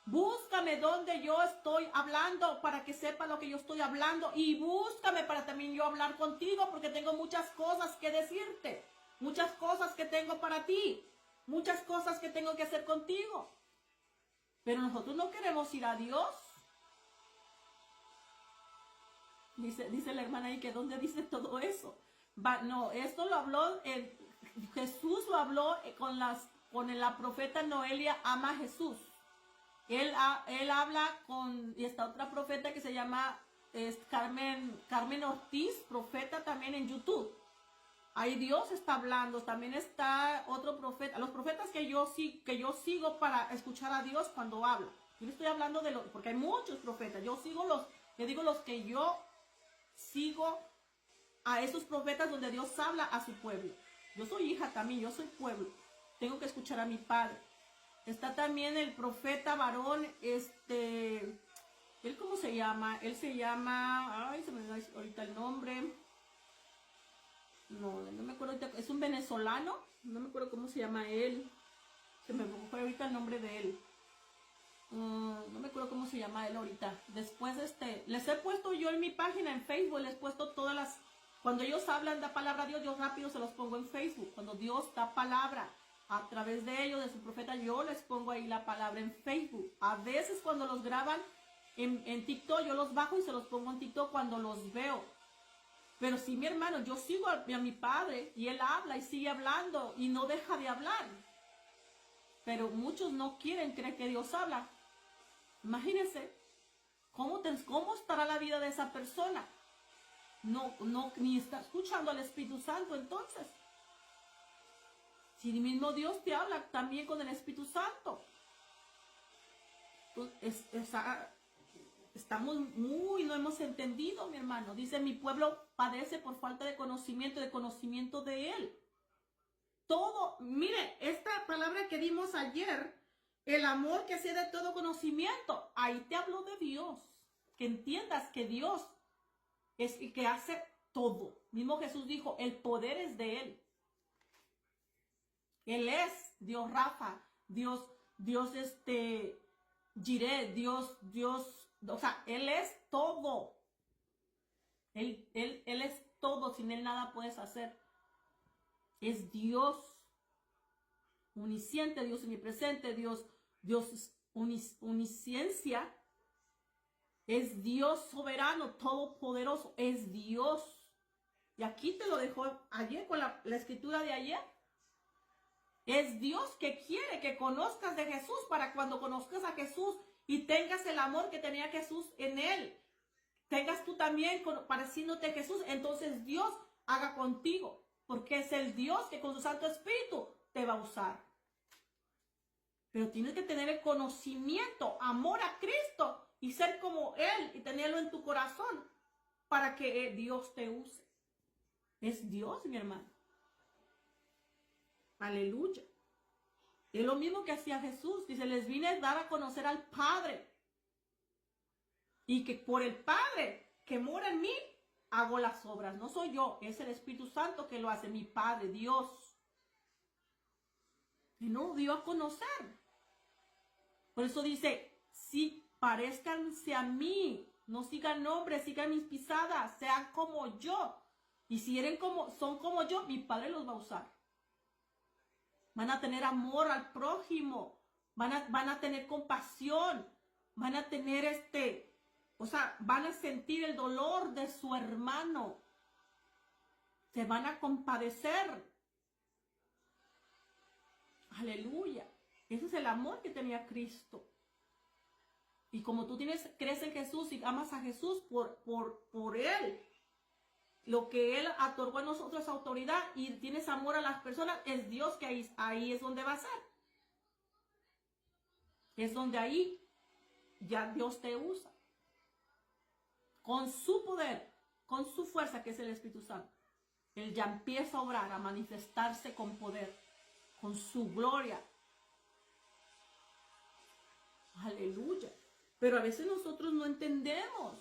Búscame donde yo estoy hablando para que sepa lo que yo estoy hablando. Y búscame para también yo hablar contigo, porque tengo muchas cosas que decirte. Muchas cosas que tengo para ti. Muchas cosas que tengo que hacer contigo. Pero nosotros no queremos ir a Dios. Dice la hermana ahí que ¿dónde dice todo eso? No, esto lo habló, Jesús lo habló con la profeta Noelia Ama Jesús. Él habla y esta otra profeta que se llama Carmen Ortiz, profeta también en YouTube. Ahí Dios está hablando. También está otro profeta. Los profetas que yo sigo para escuchar a Dios cuando habla. Yo le estoy hablando porque hay muchos profetas. Yo sigo los que yo sigo a esos profetas donde Dios habla a su pueblo. Yo soy hija también, yo soy pueblo. Tengo que escuchar a mi padre. Está también el profeta varón, ¿él cómo se llama? Él se llama, ay, se me da ahorita el nombre. No me acuerdo ahorita, es un venezolano, no me acuerdo cómo se llama él, se me fue ahorita el nombre de él. No me acuerdo cómo se llama él ahorita. Después les he puesto yo en mi página en Facebook, les he puesto todas las, cuando ellos hablan de palabra de Dios, yo rápido se los pongo en Facebook. Cuando Dios da palabra a través de ellos, de su profeta, yo les pongo ahí la palabra en Facebook. A veces cuando los graban en TikTok, yo los bajo y se los pongo en TikTok cuando los veo. Pero sí, mi hermano, yo sigo a mi padre y él habla y sigue hablando y no deja de hablar. Pero muchos no quieren creer que Dios habla. Imagínense, ¿cómo estará la vida de esa persona? Ni está escuchando al Espíritu Santo entonces. Si el mismo Dios te habla también con el Espíritu Santo. Estamos no hemos entendido, mi hermano. Dice, mi pueblo padece por falta de conocimiento de Él. Todo, mire, esta palabra que dimos ayer, el amor que excede todo conocimiento, ahí te habló de Dios. Que entiendas que Dios es el que hace todo. Mismo Jesús dijo, el poder es de Él. Él es Dios Rafa, Dios Jireh, Dios, o sea, Él es todo. Él es todo, sin Él nada puedes hacer. Es Dios omnisciente, Dios omnipresente, Dios omnisciencia. Es Dios soberano, todopoderoso, es Dios. Y aquí te lo dejó ayer con la escritura de ayer. Es Dios que quiere que conozcas de Jesús para cuando conozcas a Jesús y tengas el amor que tenía Jesús en él. Tengas tú también pareciéndote a Jesús, entonces Dios haga contigo. Porque es el Dios que con su Santo Espíritu te va a usar. Pero tienes que tener el conocimiento, amor a Cristo y ser como Él y tenerlo en tu corazón para que Dios te use. Es Dios, mi hermano. Aleluya. Es lo mismo que hacía Jesús. Dice, les vine a dar a conocer al Padre. Y que por el Padre que mora en mí, hago las obras. No soy yo, es el Espíritu Santo que lo hace, mi Padre, Dios. Y nos dio a conocer. Por eso dice, sí, parezcanse a mí. No sigan nombres, sigan mis pisadas, sean como yo. Y si son como yo, mi Padre los va a usar. Van a tener amor al prójimo. Van a tener compasión. Van a tener van a sentir el dolor de su hermano. Se van a compadecer. Aleluya. Ese es el amor que tenía Cristo. Y como tú crees en Jesús y amas a Jesús por Él, lo que Él otorgó a nosotros es autoridad y tienes amor a las personas, es Dios que ahí es donde va a ser. Es donde ahí ya Dios te usa. Con su poder, con su fuerza que es el Espíritu Santo. Él ya empieza a obrar, a manifestarse con poder, con su gloria. Aleluya. Pero a veces nosotros no entendemos.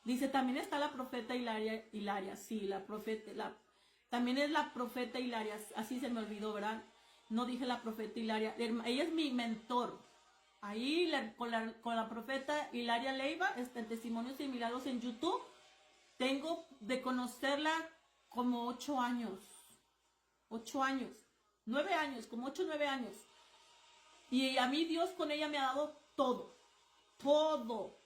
Dice, también está la profeta Hilaria. Sí, también es la profeta Hilaria. Así se me olvidó, ¿verdad? No dije la profeta Hilaria. Ella es mi mentor. Ahí con la profeta Hilaria Leiva, Testimonios y Milagros en YouTube, tengo de conocerla como 8 años. 8 años. 9 años, como 8 o 9 años. Y a mí Dios con ella me ha dado todo. Todo.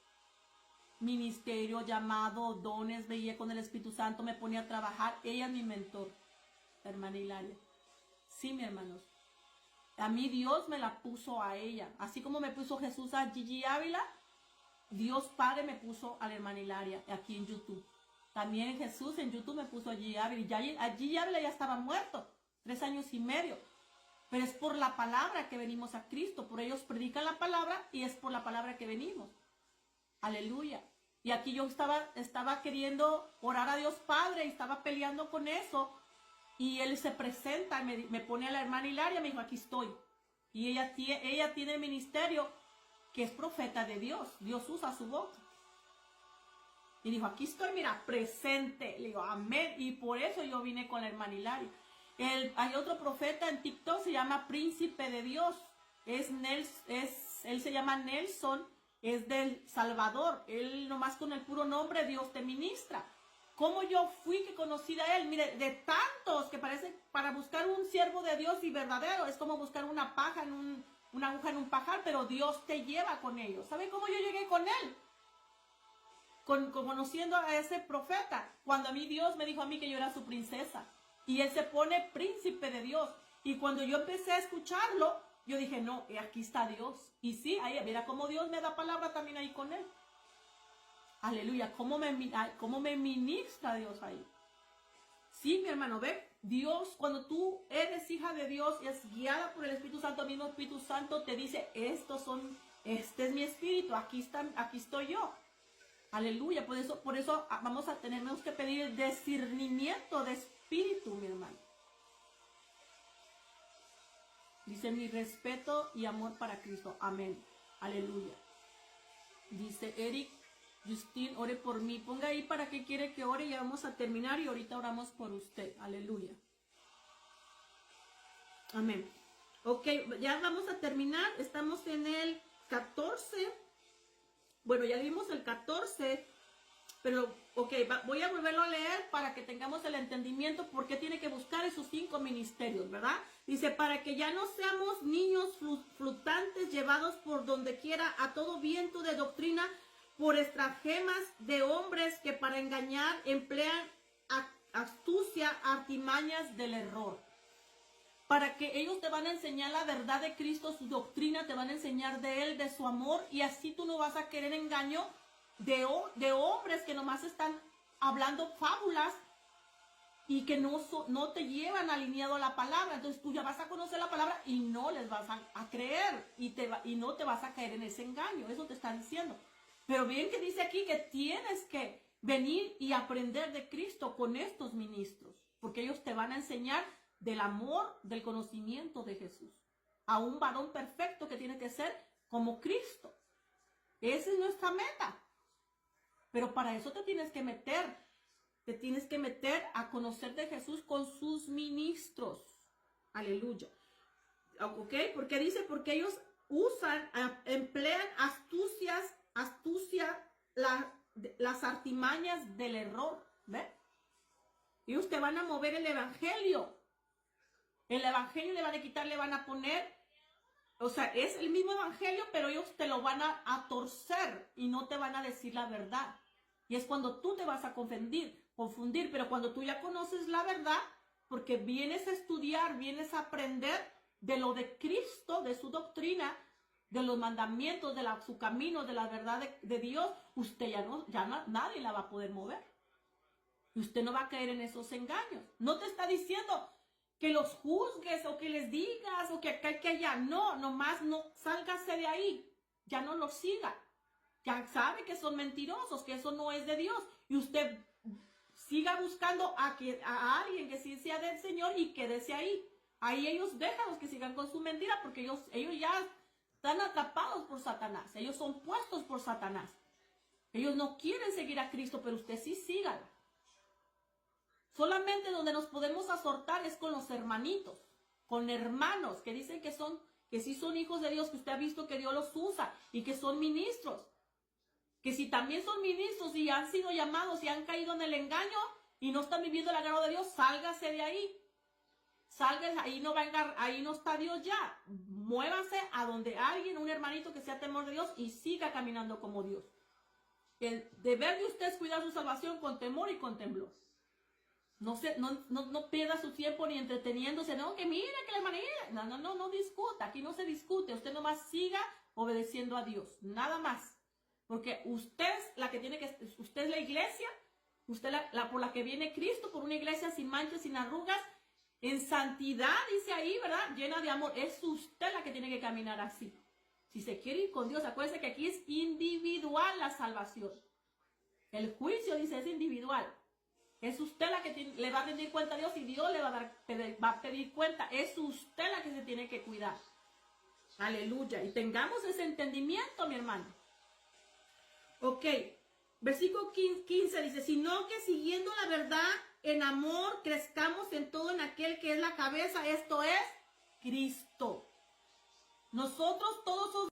Ministerio, llamado, dones, veía con el Espíritu Santo, me ponía a trabajar. Ella es mi mentor, la hermana Hilaria. Sí, mi hermanos. A mí Dios me la puso a ella. Así como me puso Jesús a Gigi Ávila, Dios Padre me puso a la hermana Hilaria aquí en YouTube. También Jesús en YouTube me puso a Gigi Ávila. Y a Gigi Ávila ya estaba muerto, 3 años y medio. Pero es por la palabra que venimos a Cristo. Por ellos predican la palabra y es por la palabra que venimos. Aleluya. Y aquí yo estaba queriendo orar a Dios Padre y estaba peleando con eso. Y Él se presenta, me pone a la hermana Hilaria, me dijo, aquí estoy. Y ella tiene el ministerio que es profeta de Dios. Dios usa su boca. Y dijo, aquí estoy, mira, presente. Le digo, amén. Y por eso yo vine con la hermana Hilaria. Hay otro profeta en TikTok, se llama Príncipe de Dios. Él se llama Nelson, es del Salvador. Él nomás con el puro nombre Dios te ministra. ¿Cómo yo fui que conocí a él? Mire, de tantos que parece para buscar un siervo de Dios y verdadero, es como buscar una paja en una aguja en un pajar, pero Dios te lleva con ellos. ¿Sabe cómo yo llegué con él? Conociendo a ese profeta, cuando a mí Dios me dijo a mí que yo era su princesa, y él se pone príncipe de Dios, y cuando yo empecé a escucharlo, yo dije, no, aquí está Dios, y sí, ahí, mira cómo Dios me da palabra también ahí con él, aleluya, cómo me ministra Dios ahí, sí, mi hermano, ve, Dios, cuando tú eres hija de Dios, y es guiada por el Espíritu Santo, el mismo Espíritu Santo te dice, este es mi espíritu, aquí estoy yo. Aleluya, por eso tenemos que pedir el discernimiento de espíritu, mi hermano. Dice, mi respeto y amor para Cristo. Amén. Aleluya. Dice Eric, Justin, ore por mí. Ponga ahí para qué quiere que ore. Ya vamos a terminar y ahorita oramos por usted. Aleluya. Amén. Ok, ya vamos a terminar. Estamos en el 14. Bueno, ya vimos el 14, pero ok, voy a volverlo a leer para que tengamos el entendimiento por qué tiene que buscar esos 5 ministerios, ¿verdad? Dice, para que ya no seamos niños flutantes llevados por donde quiera a todo viento de doctrina por estratagemas de hombres que para engañar emplean astucia, artimañas del error. Para que ellos te van a enseñar la verdad de Cristo, su doctrina, te van a enseñar de Él, de su amor, y así tú no vas a querer engaño de hombres que nomás están hablando fábulas y que no te llevan alineado a la palabra. Entonces tú ya vas a conocer la palabra y no les vas a creer y no te vas a caer en ese engaño. Eso te está diciendo. Pero bien que dice aquí que tienes que venir y aprender de Cristo con estos ministros, porque ellos te van a enseñar del amor, del conocimiento de Jesús, a un varón perfecto que tiene que ser como Cristo. Esa es nuestra meta. Pero para eso te tienes que meter a conocer de Jesús con sus ministros. Aleluya. ¿Ok? Porque dice, porque ellos emplean las artimañas del error. ¿Ve? Ellos te van a mover el evangelio. El evangelio le van a quitar, le van a poner, o sea, es el mismo evangelio, pero ellos te lo van a torcer y no te van a decir la verdad. Y es cuando tú te vas a confundir, pero cuando tú ya conoces la verdad, porque vienes a estudiar, vienes a aprender de lo de Cristo, de su doctrina, de los mandamientos, de su camino, de la verdad de Dios, usted nadie la va a poder mover. Y usted no va a caer en esos engaños. No te está diciendo que los juzgues o que les digas o que acá que allá. No, nomás no, sálgase de ahí. Ya no los siga. Ya sabe que son mentirosos, que eso no es de Dios. Y usted siga buscando a alguien que sí sea del Señor y quédese ahí. Ahí ellos déjalos que sigan con su mentira porque ellos ya están atrapados por Satanás. Ellos son puestos por Satanás. Ellos no quieren seguir a Cristo, pero usted sí sígalo. Solamente donde nos podemos asortar es con los hermanitos, con hermanos que dicen que sí son hijos de Dios, que usted ha visto que Dios los usa y que son ministros. Que si también son ministros y han sido llamados y han caído en el engaño y no están viviendo el agrado de Dios, sálgase de ahí. Sálgase, ahí no está Dios ya. Muévase a donde alguien, un hermanito que sea temor de Dios y siga caminando como Dios. El deber de usted es cuidar su salvación con temor y con temblor. No pierda su tiempo ni entreteniéndose, no, que mira, que la manera. No discuta, aquí no se discute, usted nomás siga obedeciendo a Dios, nada más. Porque usted es la iglesia, usted por la que viene Cristo, por una iglesia sin manchas, sin arrugas, en santidad, dice ahí, ¿verdad? Llena de amor. Es usted la que tiene que caminar así. Si se quiere ir con Dios, acuérdense que aquí es individual la salvación. El juicio, dice, es individual. Es usted la que le va a rendir cuenta a Dios y Dios le va a pedir cuenta. Es usted la que se tiene que cuidar. Aleluya. Y tengamos ese entendimiento, mi hermano. Ok. Versículo 15 dice, sino que siguiendo la verdad en amor, crezcamos en todo en aquel que es la cabeza, esto es Cristo. Nosotros todos